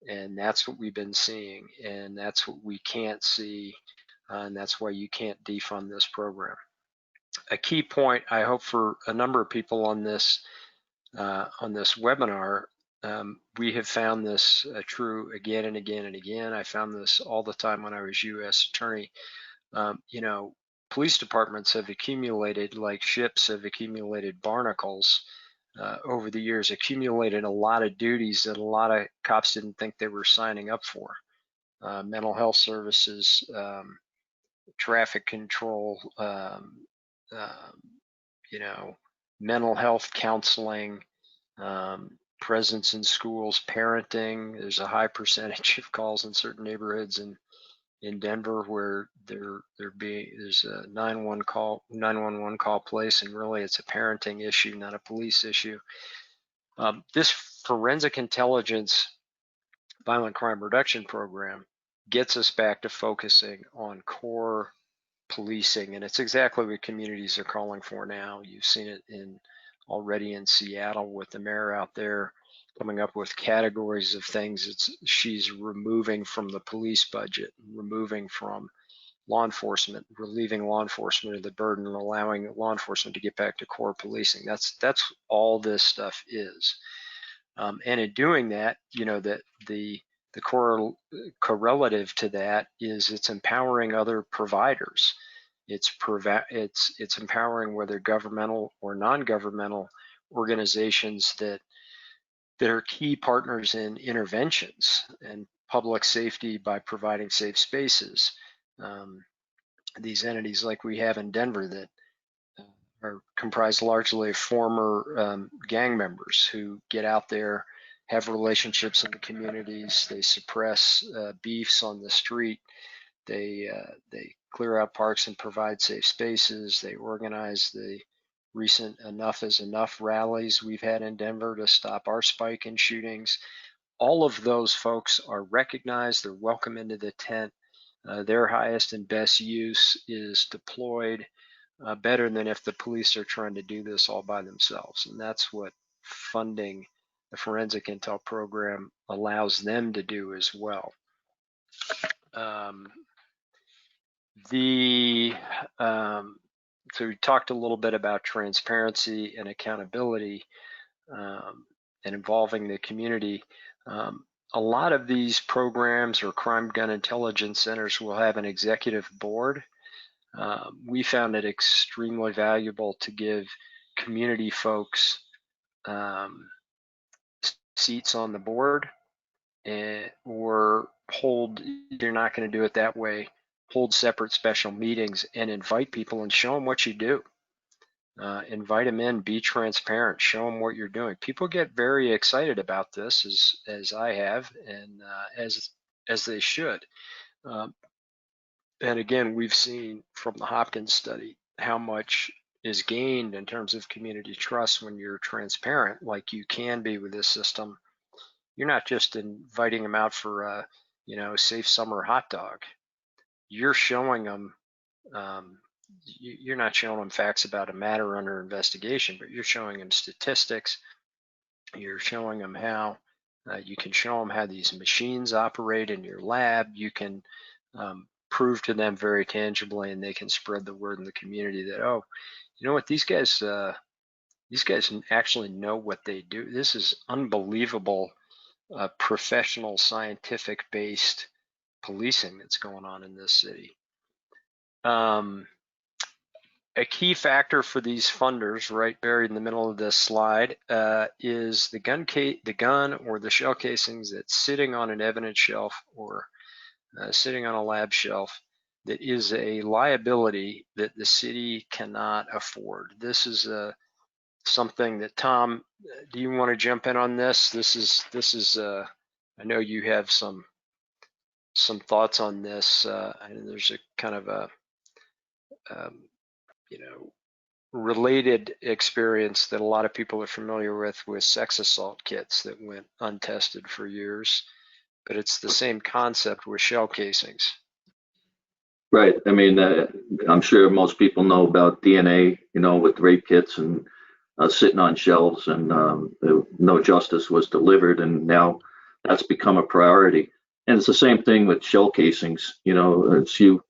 S3: And that's what we've been seeing, and that's what we can't see, and that's why you can't defund this program. A key point, I hope, for a number of people on this webinar, we have found this true again and again and again. I found this all the time when I was U.S. Attorney. Police departments have accumulated, like ships have accumulated barnacles over the years, accumulated a lot of duties that a lot of cops didn't think they were signing up for. Mental health services, traffic control, mental health counseling, presence in schools, parenting. There's a high percentage of calls in certain neighborhoods in Denver where there's a 911 call place, and really it's a parenting issue, not a police issue. This forensic intelligence violent crime reduction program gets us back to focusing on core policing, and it's exactly what communities are calling for now. You've seen it already in Seattle with the mayor out there coming up with categories of things she's removing from the police budget, removing from law enforcement, relieving law enforcement of the burden, and allowing law enforcement to get back to core policing. That's all this stuff is. And in doing that, that the correlative to that is it's empowering other providers. It's empowering whether governmental or non-governmental organizations that are key partners in interventions and public safety by providing safe spaces. These entities like we have in Denver that are comprised largely of former gang members who get out there, have relationships in the communities, they suppress beefs on the street, they clear out parks and provide safe spaces, they organize the recent Enough is Enough rallies we've had in Denver to stop our spike in shootings. All of those folks are recognized, they're welcome into the tent. Their highest and best use is deployed better than if the police are trying to do this all by themselves. And that's what funding the forensic intel program allows them to do as well. So we talked a little bit about transparency and accountability and involving the community. A lot of these programs or crime gun intelligence centers will have an executive board. We found it extremely valuable to give community folks seats on the board, or hold, you're not going to do it that way, hold separate special meetings and invite people and show them what you do. Invite them in, be transparent, show them what you're doing. People get very excited about this, as I have, and as they should. And again, we've seen from the Hopkins study how much is gained in terms of community trust when you're transparent, like you can be with this system. You're not just inviting them out for a safe summer hot dog. You're showing them you're not showing them facts about a matter under investigation, but you're showing them statistics. You're showing them how you can show them how these machines operate in your lab. You can prove to them very tangibly, and they can spread the word in the community that, oh, you know what, these guys actually know what they do. This is unbelievable professional, scientific-based policing that's going on in this city. A key factor for these funders, right buried in the middle of this slide, is the gun or the shell casings that's sitting on an evidence shelf or sitting on a lab shelf that is a liability that the city cannot afford. This is something that, Tom, do you want to jump in on this? This is I know you have some thoughts on this. And there's a kind of a you know, related experience that a lot of people are familiar with sex assault kits that went untested for years, but it's the same concept with shell casings.
S2: Right. I mean, I'm sure most people know about DNA, with rape kits and sitting on shelves, and no justice was delivered, and now that's become a priority. And it's the same thing with shell casings. It's you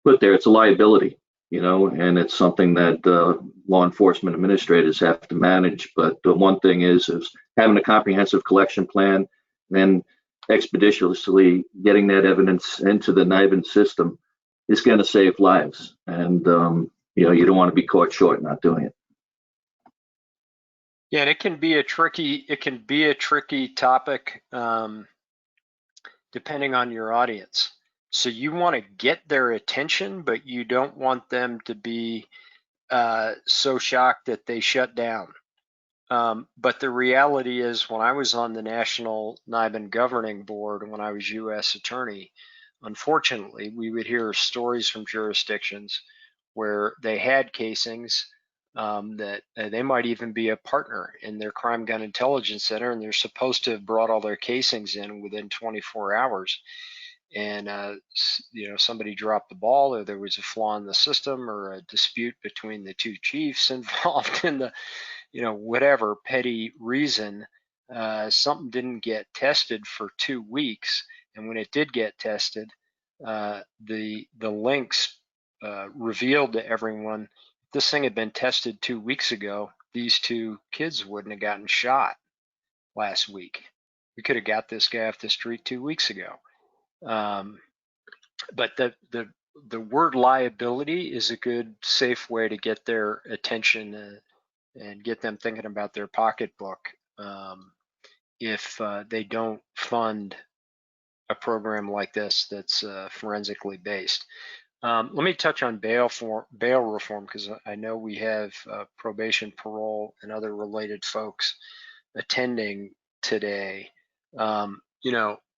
S2: put there, it's a liability, and it's something that law enforcement administrators have to manage. But the one thing is having a comprehensive collection plan, and expeditiously getting that evidence into the NIBIN system is going to save lives. And, you don't want to be caught short not doing it.
S3: Yeah, and it can be a tricky topic depending on your audience. So you want to get their attention, but you don't want them to be so shocked that they shut down. But the reality is, when I was on the National NIBIN Governing Board, when I was U.S. Attorney, unfortunately, we would hear stories from jurisdictions where they had casings that they might even be a partner in their crime gun intelligence center, and they're supposed to have brought all their casings in within 24 hours. And somebody dropped the ball, or there was a flaw in the system, or a dispute between the two chiefs involved in the whatever petty reason, something didn't get tested for 2 weeks, and when it did get tested, the links revealed to everyone, if this thing had been tested 2 weeks ago, these two kids wouldn't have gotten shot last week. We could have got this guy off the street 2 weeks ago. But the word liability is a good, safe way to get their attention and get them thinking about their pocketbook if they don't fund a program like this that's forensically based. Let me touch on bail reform, because I know we have probation, parole, and other related folks attending today.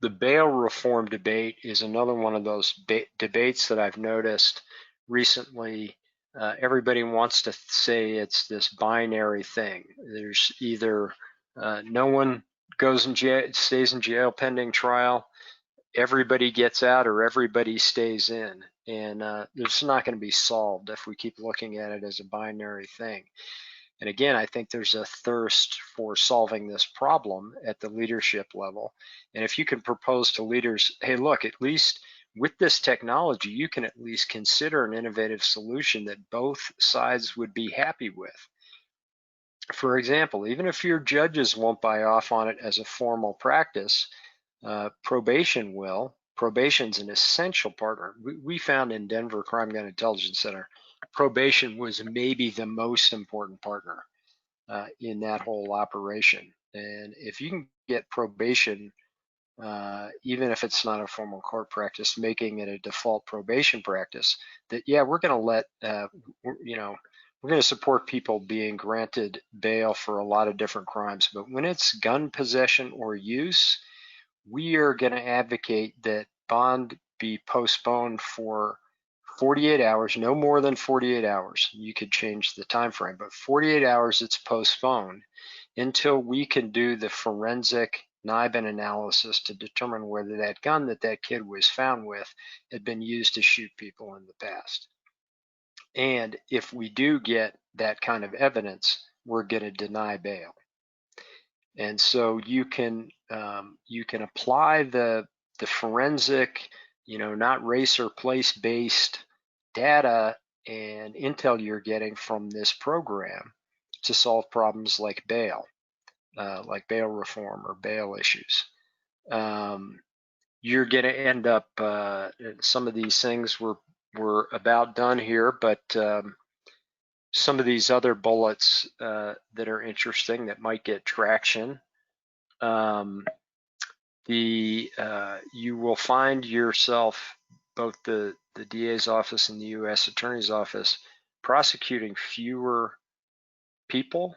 S3: The bail reform debate is another one of those debates that I've noticed recently. Everybody wants to say it's this binary thing. There's either no one goes in jail, stays in jail pending trial, everybody gets out, or everybody stays in. And it's not going to be solved if we keep looking at it as a binary thing. And again, I think there's a thirst for solving this problem at the leadership level. And if you can propose to leaders, hey, look, at least with this technology, you can at least consider an innovative solution that both sides would be happy with. For example, even if your judges won't buy off on it as a formal practice, probation will. Probation's an essential partner. We found in Denver Crime Gun Intelligence Center, probation was maybe the most important partner in that whole operation. And if you can get probation, even if it's not a formal court practice, making it a default probation practice, that we're going to let we're going to support people being granted bail for a lot of different crimes. But when it's gun possession or use, we are going to advocate that bond be postponed for 48 hours, no more than 48 hours. You could change the time frame, but 48 hours it's postponed until we can do the forensic NIBIN analysis to determine whether that gun that kid was found with had been used to shoot people in the past. And if we do get that kind of evidence, we're going to deny bail. And so you can apply the forensic, not race or place based data and intel you're getting from this program to solve problems like bail reform or bail issues. You're going to end up, some of these things were about done here, but some of these other bullets that are interesting that might get traction. You will find yourself, both the DA's office and the U.S. Attorney's office, prosecuting fewer people,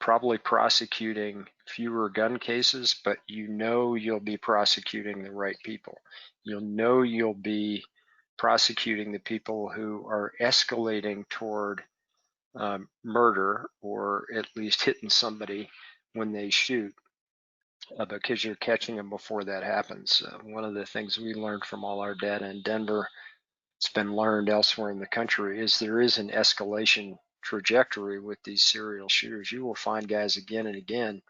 S3: probably prosecuting fewer gun cases, but you'll be prosecuting the right people. You'll be prosecuting the people who are escalating toward murder, or at least hitting somebody when they shoot, because you're catching them before that happens. One of the things we learned from all our data in Denver, it's been learned elsewhere in the country, is there is an escalation trajectory with these serial shooters. You will find guys again and again,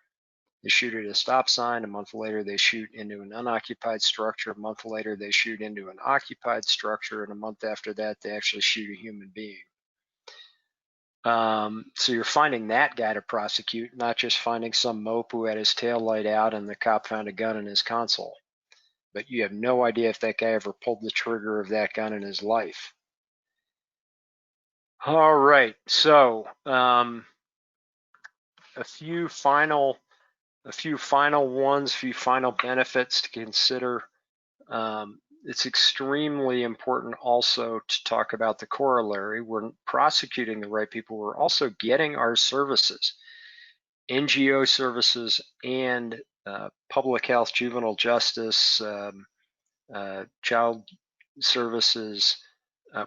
S3: they shoot at a stop sign, a month later they shoot into an unoccupied structure, a month later they shoot into an occupied structure, and a month after that they actually shoot a human being. So you're finding that guy to prosecute, not just finding some mope who had his tail light out and the cop found a gun in his console. But you have no idea if that guy ever pulled the trigger of that gun in his life. All right, so a few final benefits to consider. It's extremely important also to talk about the corollary. We're prosecuting the right people. We're also getting our services, NGO services and public health, juvenile justice, child services.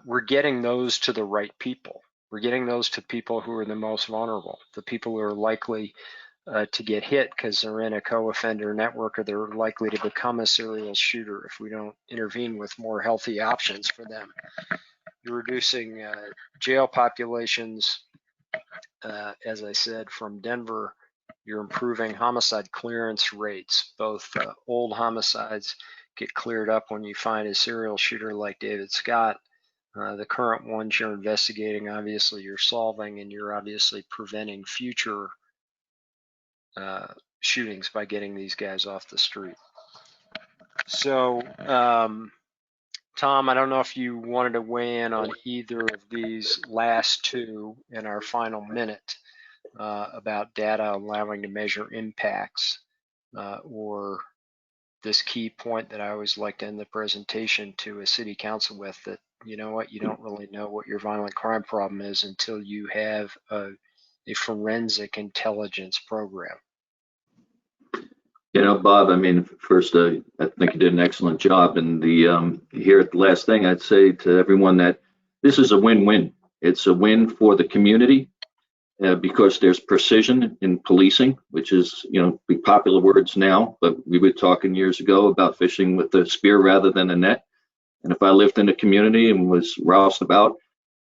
S3: We're getting those to the right people. We're getting those to people who are the most vulnerable, the people who are likely to get hit because they're in a co-offender network, or they're likely to become a serial shooter if we don't intervene with more healthy options for them. You're reducing jail populations, as I said, from Denver. You're improving homicide clearance rates. Both old homicides get cleared up when you find a serial shooter like David Scott. The current ones you're investigating, obviously you're solving, and you're obviously preventing future shootings by getting these guys off the street. So, Tom, I don't know if you wanted to weigh in on either of these last two in our final minute about data allowing to measure impacts, or this key point that I always like to end the presentation to a city council with, that you know what, you don't really know what your violent crime problem is until you have a forensic intelligence program.
S2: Bob, I mean, first, I think you did an excellent job. And here at the last thing, I'd say to everyone that this is a win-win. It's a win for the community because there's precision in policing, which is, the popular words now, but we were talking years ago about fishing with a spear rather than a net. And if I lived in a community and was roused about,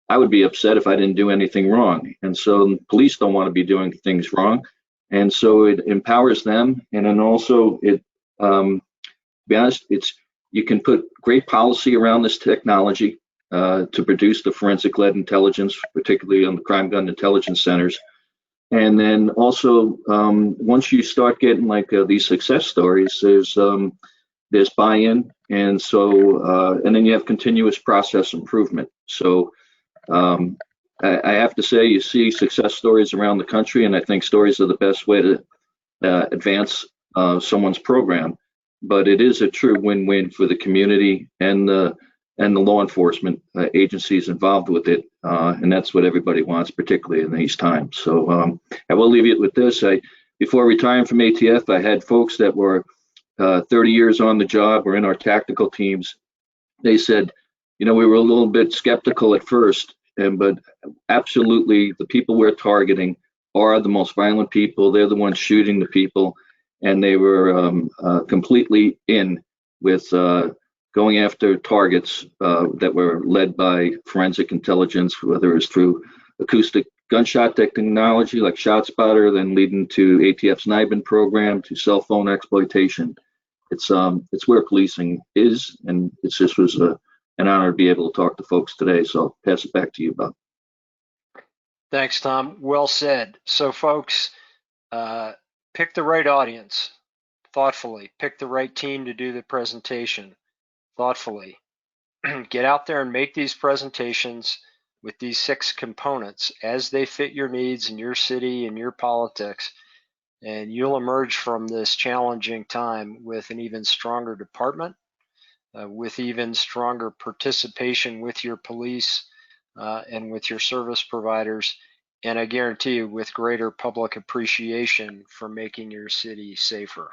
S2: I would be upset if I didn't do anything wrong. And so police don't want to be doing things wrong. And so it empowers them. And then also to be honest, you can put great policy around this technology to produce the forensic-led intelligence, particularly on the crime gun intelligence centers. And then also, once you start getting like these success stories, there's buy-in, and so and then you have continuous process improvement. So I have to say, you see success stories around the country, and I think stories are the best way to advance someone's program. But it is a true win-win for the community and the law enforcement agencies involved with it, and that's what everybody wants, particularly in these times. So I will leave you with this. Before retiring from ATF, I had folks that were 30 years on the job or in our tactical teams. They said, we were a little bit skeptical at first, but absolutely the people we're targeting are the most violent people. They're the ones shooting the people, and they were completely in with going after targets that were led by forensic intelligence, whether it's through acoustic gunshot technology like ShotSpotter, then leading to ATF's NIBIN program, to cell phone exploitation. It's where policing is, and it just was an honor to be able to talk to folks today. So I'll pass it back to you, Bob.
S3: Thanks, Tom. Well said. So, folks, pick the right audience thoughtfully. Pick the right team to do the presentation thoughtfully. Get out there and make these presentations with these 6 components as they fit your needs in your city and your politics, and you'll emerge from this challenging time with an even stronger department, with even stronger participation with your police and with your service providers, and I guarantee you with greater public appreciation for making your city safer.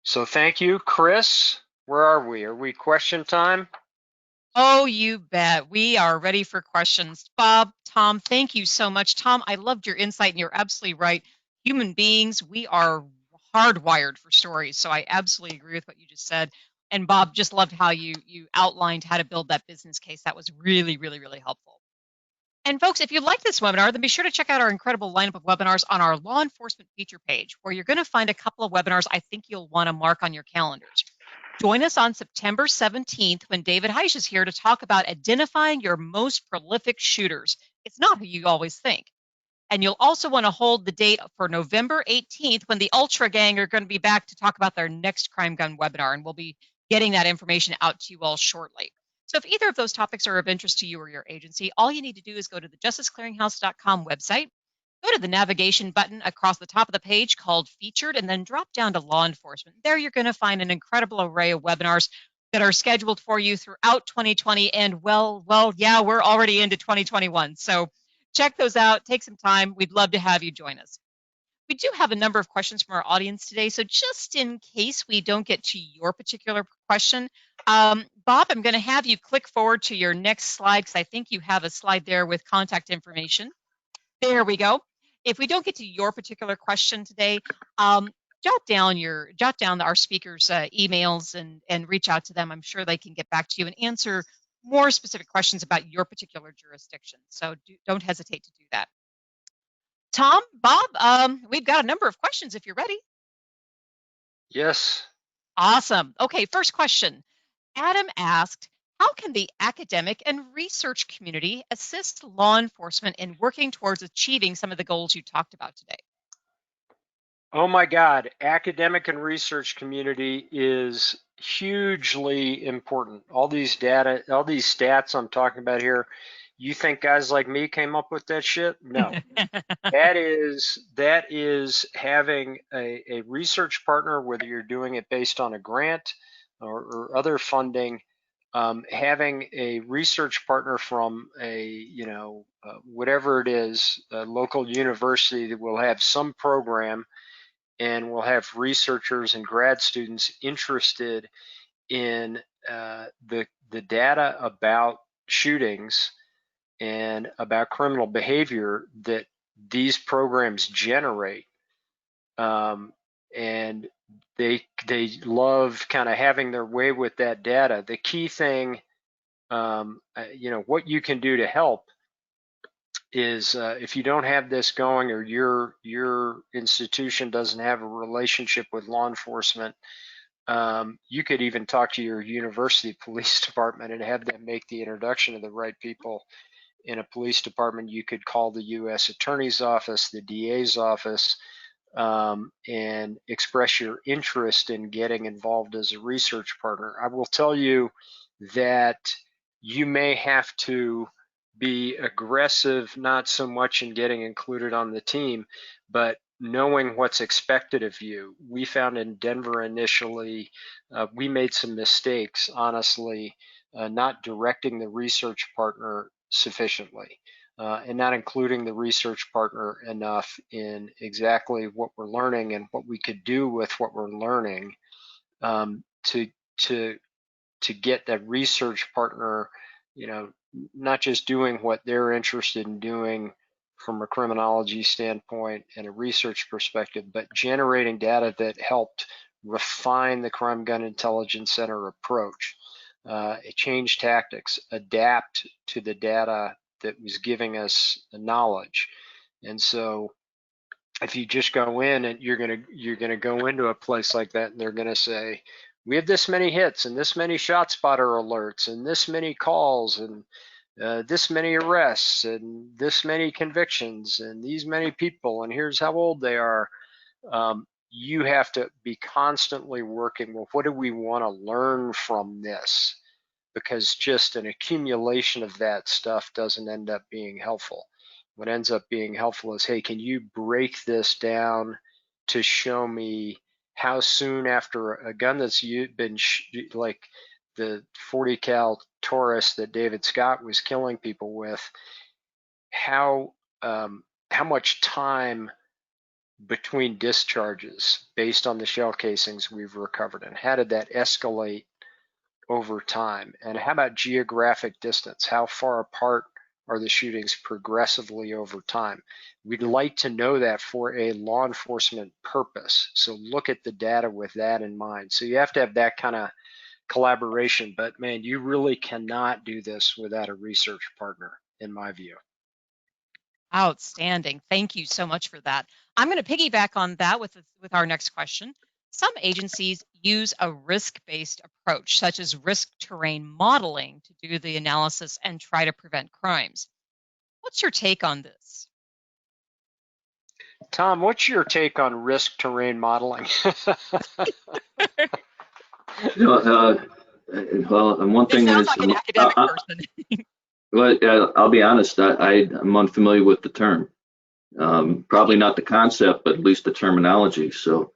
S3: So thank you. Chris, where are we? Are we question time?
S1: Oh, you bet. We are ready for questions. Bob, Tom, thank you so much. Tom, I loved your insight, and you're absolutely right. Human beings, we are hardwired for stories. So I absolutely agree with what you just said. And Bob, just loved how you outlined how to build that business case. That was really, really, really helpful. And folks, if you like this webinar, then be sure to check out our incredible lineup of webinars on our law enforcement feature page, where you're going to find a couple of webinars I think you'll want to mark on your calendars. Join us on September 17th when David Heisch is here to talk about identifying your most prolific shooters. It's not who you always think. And you'll also want to hold the date for November 18th when the Ultra Gang are going to be back to talk about their next crime gun webinar. And we'll be getting that information out to you all shortly. So if either of those topics are of interest to you or your agency, all you need to do is go to the justiceclearinghouse.com website, go to the navigation button across the top of the page called Featured, and then drop down to Law Enforcement. There you're going to find an incredible array of webinars that are scheduled for you throughout 2020. And yeah, we're already into 2021. So check those out. Take some time. We'd love to have you join us. We do have a number of questions from our audience today. So just in case we don't get to your particular question, Bob, I'm going to have you click forward to your next slide because I think you have a slide there with contact information. There we go. If we don't get to your particular question today, jot down our speakers' emails and reach out to them. I'm sure they can get back to you and answer more specific questions about your particular jurisdiction. So don't hesitate to do that. Tom, Bob, we've got a number of questions if you're ready.
S3: Yes.
S1: Awesome. Okay, first question. Adam asked, how can the academic and research community assist law enforcement in working towards achieving some of the goals you talked about today?
S3: Oh my God, academic and research community is hugely important. All these data, all these stats I'm talking about here, you think guys like me came up with that shit? No. That is having a research partner, whether you're doing it based on a grant or other funding, having a research partner from whatever it is, a local university that will have some program and will have researchers and grad students interested in the data about shootings and about criminal behavior that these programs generate, and they love kind of having their way with that data. The key thing, what you can do to help is if you don't have this going, or your institution doesn't have a relationship with law enforcement, you could even talk to your university police department and have them make the introduction of the right people in a police department. You could call the U.S. Attorney's Office, the DA's office, and express your interest in getting involved as a research partner. I will tell you that you may have to be aggressive, not so much in getting included on the team, but knowing what's expected of you. We found in Denver initially, we made some mistakes, honestly, not directing the research partner sufficiently, and not including the research partner enough in exactly what we're learning and what we could do with what we're learning, to get that research partner, not just doing what they're interested in doing from a criminology standpoint and a research perspective, but generating data that helped refine the Crime Gun Intelligence Center approach, change tactics, adapt to the data that was giving us the knowledge. And so if you just go in and you're gonna go into a place like that and they're gonna say, we have this many hits and this many shot spotter alerts and this many calls and this many arrests and this many convictions and these many people and here's how old they are. You have to be constantly working, well, what do we want to learn from this? Because just an accumulation of that stuff doesn't end up being helpful. What ends up being helpful is, hey, can you break this down to show me how soon after a gun that's been like the 40 cal Taurus that David Scott was killing people with, how much time between discharges based on the shell casings we've recovered, and how did that escalate over time? And how about geographic distance? How far apart are the shootings progressively over time? We'd like to know that for a law enforcement purpose. So look at the data with that in mind. So you have to have that kind of collaboration, but man, you really cannot do this without a research partner, in my view.
S1: Outstanding. Thank you so much for that. I'm going to piggyback on that with our next question. Some agencies use a risk-based approach, such as risk terrain modeling, to do the analysis and try to prevent crimes. What's your take on this?
S3: Tom, what's your take on risk terrain modeling?
S2: Well, and one thing
S1: sounds
S2: is,
S1: like an academic person.
S2: well, I'll be honest, I'm unfamiliar with the term. Probably not the concept, but at least the terminology. So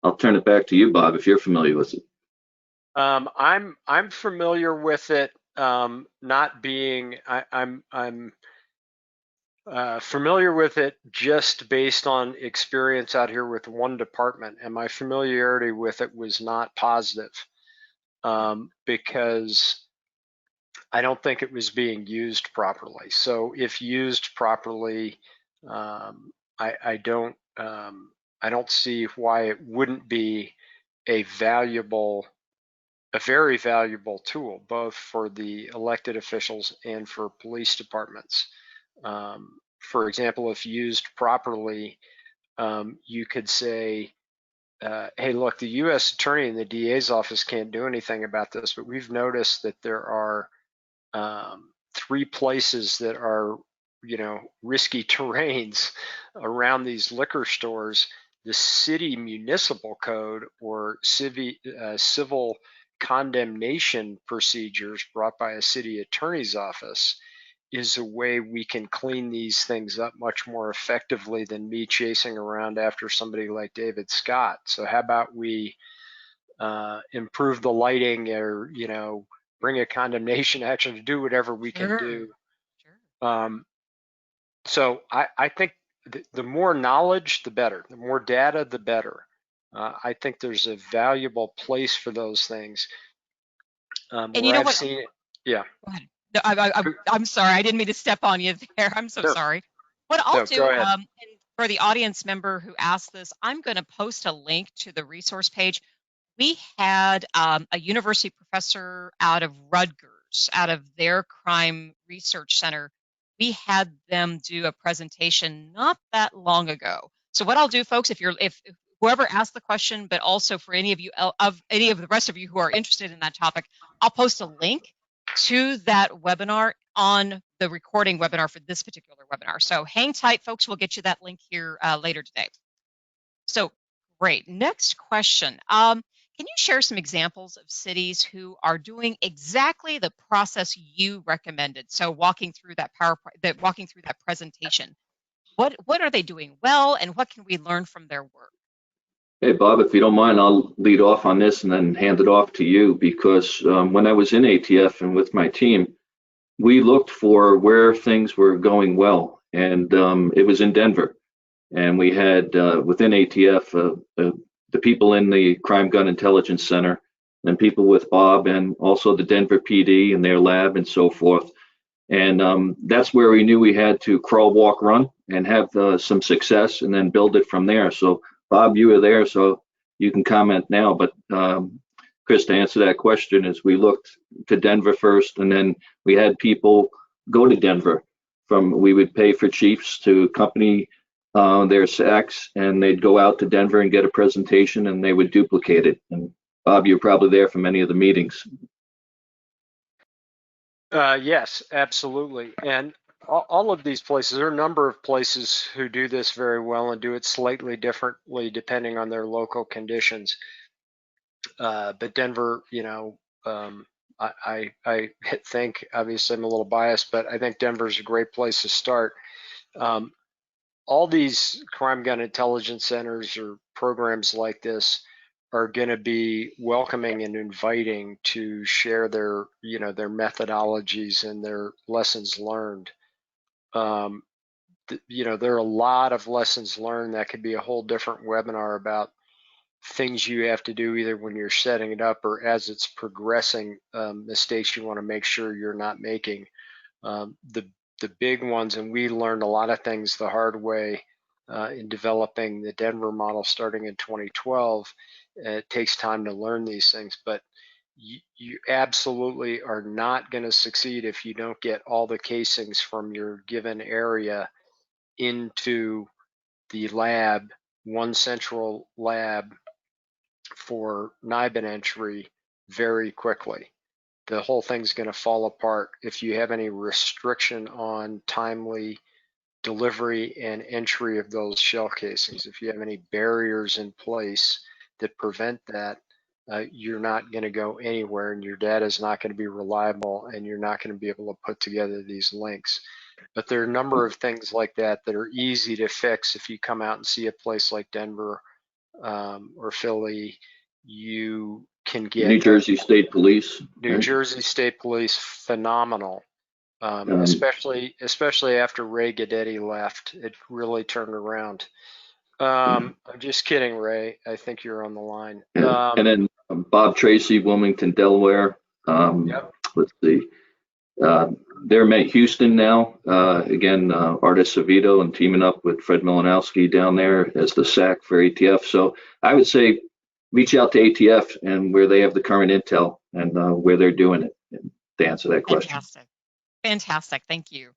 S2: I'll turn it back to you, Bob, if you're familiar with it.
S3: I'm familiar with it. Not being, I'm familiar with it just based on experience out here with one department, and my familiarity with it was not positive because I don't think it was being used properly. So if used properly, I don't see why it wouldn't be a very valuable tool, both for the elected officials and for police departments. For example, if used properly, you could say, hey, look, the U.S. Attorney and the DA's office can't do anything about this, but we've noticed that there are 3 places that are, risky terrains around these liquor stores. The city municipal code or civil condemnation procedures brought by a city attorney's office is a way we can clean these things up much more effectively than me chasing around after somebody like David Scott. So how about we improve the lighting, or bring a condemnation action, to do whatever we can do.
S1: Sure.
S3: So I think the more knowledge, the better. The more data, the better. I think there's a valuable place for those things.
S1: And you know what?
S3: Seen it, yeah.
S1: Go ahead. No, I'm sorry. I didn't mean to step on you there. I'm so sorry. What I'll do,
S3: Go ahead.
S1: and for the audience member who asked this, I'm going to post a link to the resource page. We had a university professor out of Rutgers, out of their crime research center. We had them do a presentation not that long ago. So what I'll do, folks, if whoever asked the question, but also for any of you, of any of the rest of you who are interested in that topic, I'll post a link to that webinar on the recording webinar for this particular webinar. So hang tight, folks. We'll get you that link here later today. So great. Next question. Can you share some examples of cities who are doing exactly the process you recommended? So walking through that presentation. What are they doing well, and what can we learn from their work?
S2: Hey, Bob, if you don't mind, I'll lead off on this and then hand it off to you, because when I was in ATF and with my team, we looked for where things were going well, and it was in Denver. And we had within ATF the people in the Crime Gun Intelligence Center, and people with Bob, and also the Denver PD and their lab and so forth. And that's where we knew we had to crawl, walk, run, and have some success, and then build it from there. So Bob, you were there, so you can comment now. But Chris, to answer that question, is we looked to Denver first, and then we had people go to Denver. We would pay for chiefs to accompany their SACs, and they'd go out to Denver and get a presentation, and they would duplicate it. And Bob, you're probably there for many of the meetings.
S3: Yes, absolutely. And all of these places, there are a number of places who do this very well and do it slightly differently depending on their local conditions. But Denver, I think, obviously I'm a little biased, but I think Denver's a great place to start. All these crime gun intelligence centers or programs like this are going to be welcoming and inviting to share their methodologies and their lessons learned. There are a lot of lessons learned that could be a whole different webinar about things you have to do either when you're setting it up or as it's progressing, mistakes you want to make sure you're not making. The big ones, and we learned a lot of things the hard way in developing the Denver model starting in 2012. It takes time to learn these things, but you absolutely are not going to succeed if you don't get all the casings from your given area into the lab, one central lab for NIBIN entry very quickly. The whole thing's going to fall apart if you have any restriction on timely delivery and entry of those shell casings. If you have any barriers in place that prevent that, you're not going to go anywhere, and your data is not going to be reliable, and you're not going to be able to put together these links. But there are a number of things like that that are easy to fix. If you come out and see a place like Denver or Philly, you can get
S2: New Jersey State Police.
S3: New Jersey State Police, phenomenal. Especially after Ray Gadetti left, it really turned around. I'm just kidding, Ray. I think you're on the line.
S2: And then Bob Tracy, Wilmington, Delaware.
S3: Yep.
S2: Let's see. They're at Houston now. Again, Artis Savito and teaming up with Fred Milanowski down there as the SAC for ATF. So I would say reach out to ATF and where they have the current intel and where they're doing it to answer that question.
S1: Fantastic. Thank you.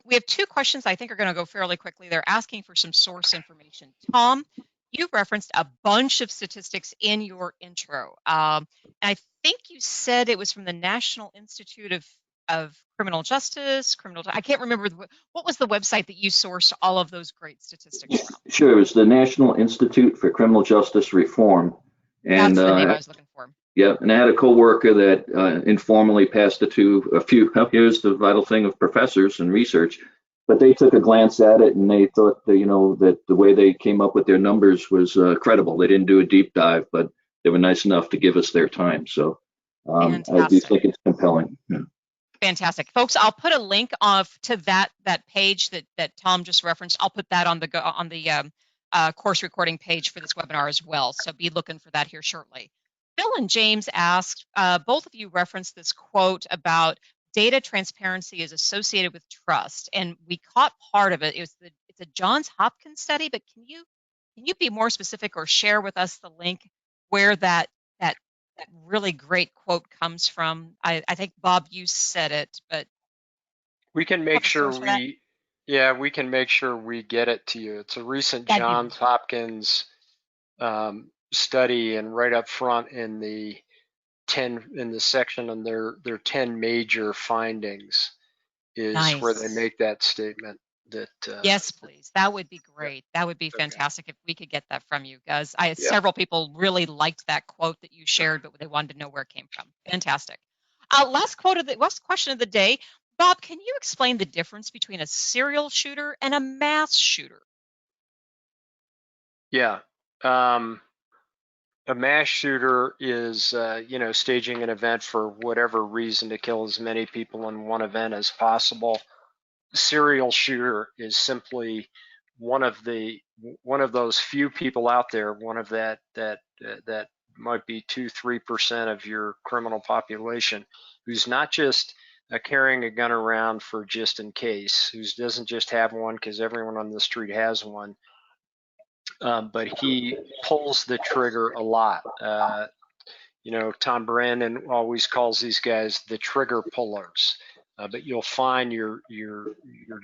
S1: We have two questions I think are going to go fairly quickly. They're asking for some source information. Tom, you referenced a bunch of statistics in your intro. And I think you said it was from the National Institute of Criminal Justice, I can't remember, what was the website that you sourced all of those great statistics from?
S2: Sure, it was the National Institute for Criminal Justice Reform. And
S1: that's the name I was looking for.
S2: Yeah, and I had a coworker that informally passed it to a few, here's the vital thing of professors and research, but they took a glance at it and they thought that, that the way they came up with their numbers was credible. They didn't do a deep dive, but they were nice enough to give us their time. So I do think it's compelling. Yeah.
S1: Fantastic. Folks, I'll put a link to that page that Tom just referenced. I'll put that on the course recording page for this webinar as well. So be looking for that here shortly. Bill and James asked, both of you referenced this quote about data transparency is associated with trust, and we caught part of it. It's a Johns Hopkins study, but can you be more specific or share with us the link where that really great quote comes from? I think Bob, you said it, but
S3: we can make sure we can make sure we get it to you. It's a recent Johns Hopkins study, and right up front in the section on their 10 major findings is nice. Where they make that statement. That
S1: yes, please, that would be great. That would be fantastic if we could get that from you guys. Several people really liked that quote that you shared, but they wanted to know where it came from. Fantastic. Last question of the day. Bob, can you explain the difference between a serial shooter and a mass shooter?
S3: Yeah. A mass shooter is, staging an event for whatever reason to kill as many people in one event as possible. Serial shooter is simply one of those few people out there, one of that might be 2-3% of your criminal population, who's not just carrying a gun around for just in case, who doesn't just have one because everyone on the street has one, but he pulls the trigger a lot. You know, Tom Brandon always calls these guys the trigger pullers. But you'll find your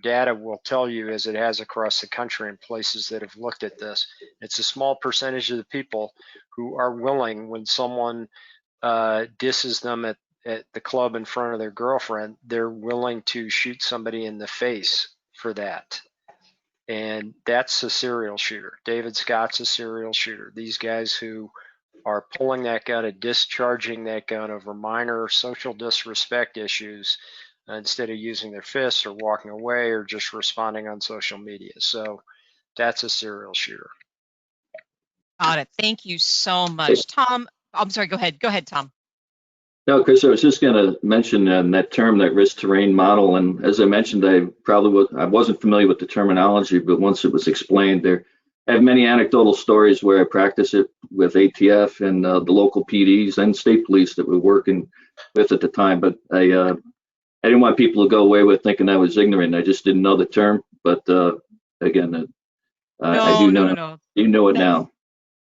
S3: data will tell you, as it has across the country in places that have looked at this, it's a small percentage of the people who are willing, when someone disses them at the club in front of their girlfriend, they're willing to shoot somebody in the face for that. And that's a serial shooter. David Scott's a serial shooter. These guys who are pulling that gun and discharging that gun over minor social disrespect issues instead of using their fists or walking away or just responding on social media. So that's a serial shooter.
S1: Got it. Thank you so much. Tom, I'm sorry, go ahead. Go ahead, Tom.
S2: No, Chris, I was just going to mention that term, that risk terrain model. And as I mentioned, I wasn't familiar with the terminology, but once it was explained, I have many anecdotal stories where I practice it with ATF and the local PDs and state police that we're working with at the time. But I didn't want people to go away with thinking I was ignorant. I just didn't know the term. But again, I do know.
S1: No.
S2: You know it now.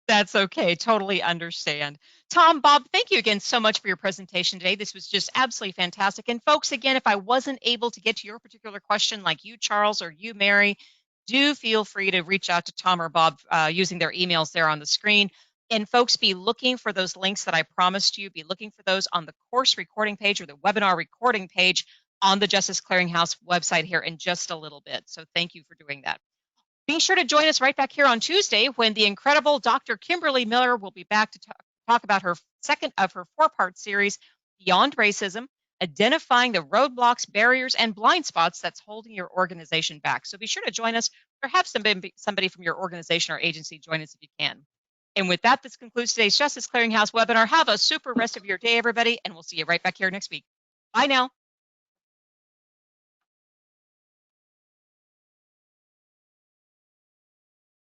S1: That's okay. Totally understand. Tom, Bob, thank you again so much for your presentation today. This was just absolutely fantastic. And folks, again, if I wasn't able to get to your particular question, like you, Charles, or you, Mary, do feel free to reach out to Tom or Bob using their emails there on the screen. And folks, be looking for those links that I promised you. Be looking for those on the course recording page or the webinar recording page on the Justice Clearinghouse website here in just a little bit. So thank you for doing that. Be sure to join us right back here on Tuesday when the incredible Dr. Kimberly Miller will be back to talk about her second of her four-part series, Beyond Racism, Identifying the Roadblocks, Barriers, and Blind Spots That's Holding Your Organization Back. So be sure to join us, or have somebody from your organization or agency join us if you can. And with that, this concludes today's Justice Clearinghouse webinar. Have a super rest of your day, everybody, and we'll see you right back here next week. Bye now.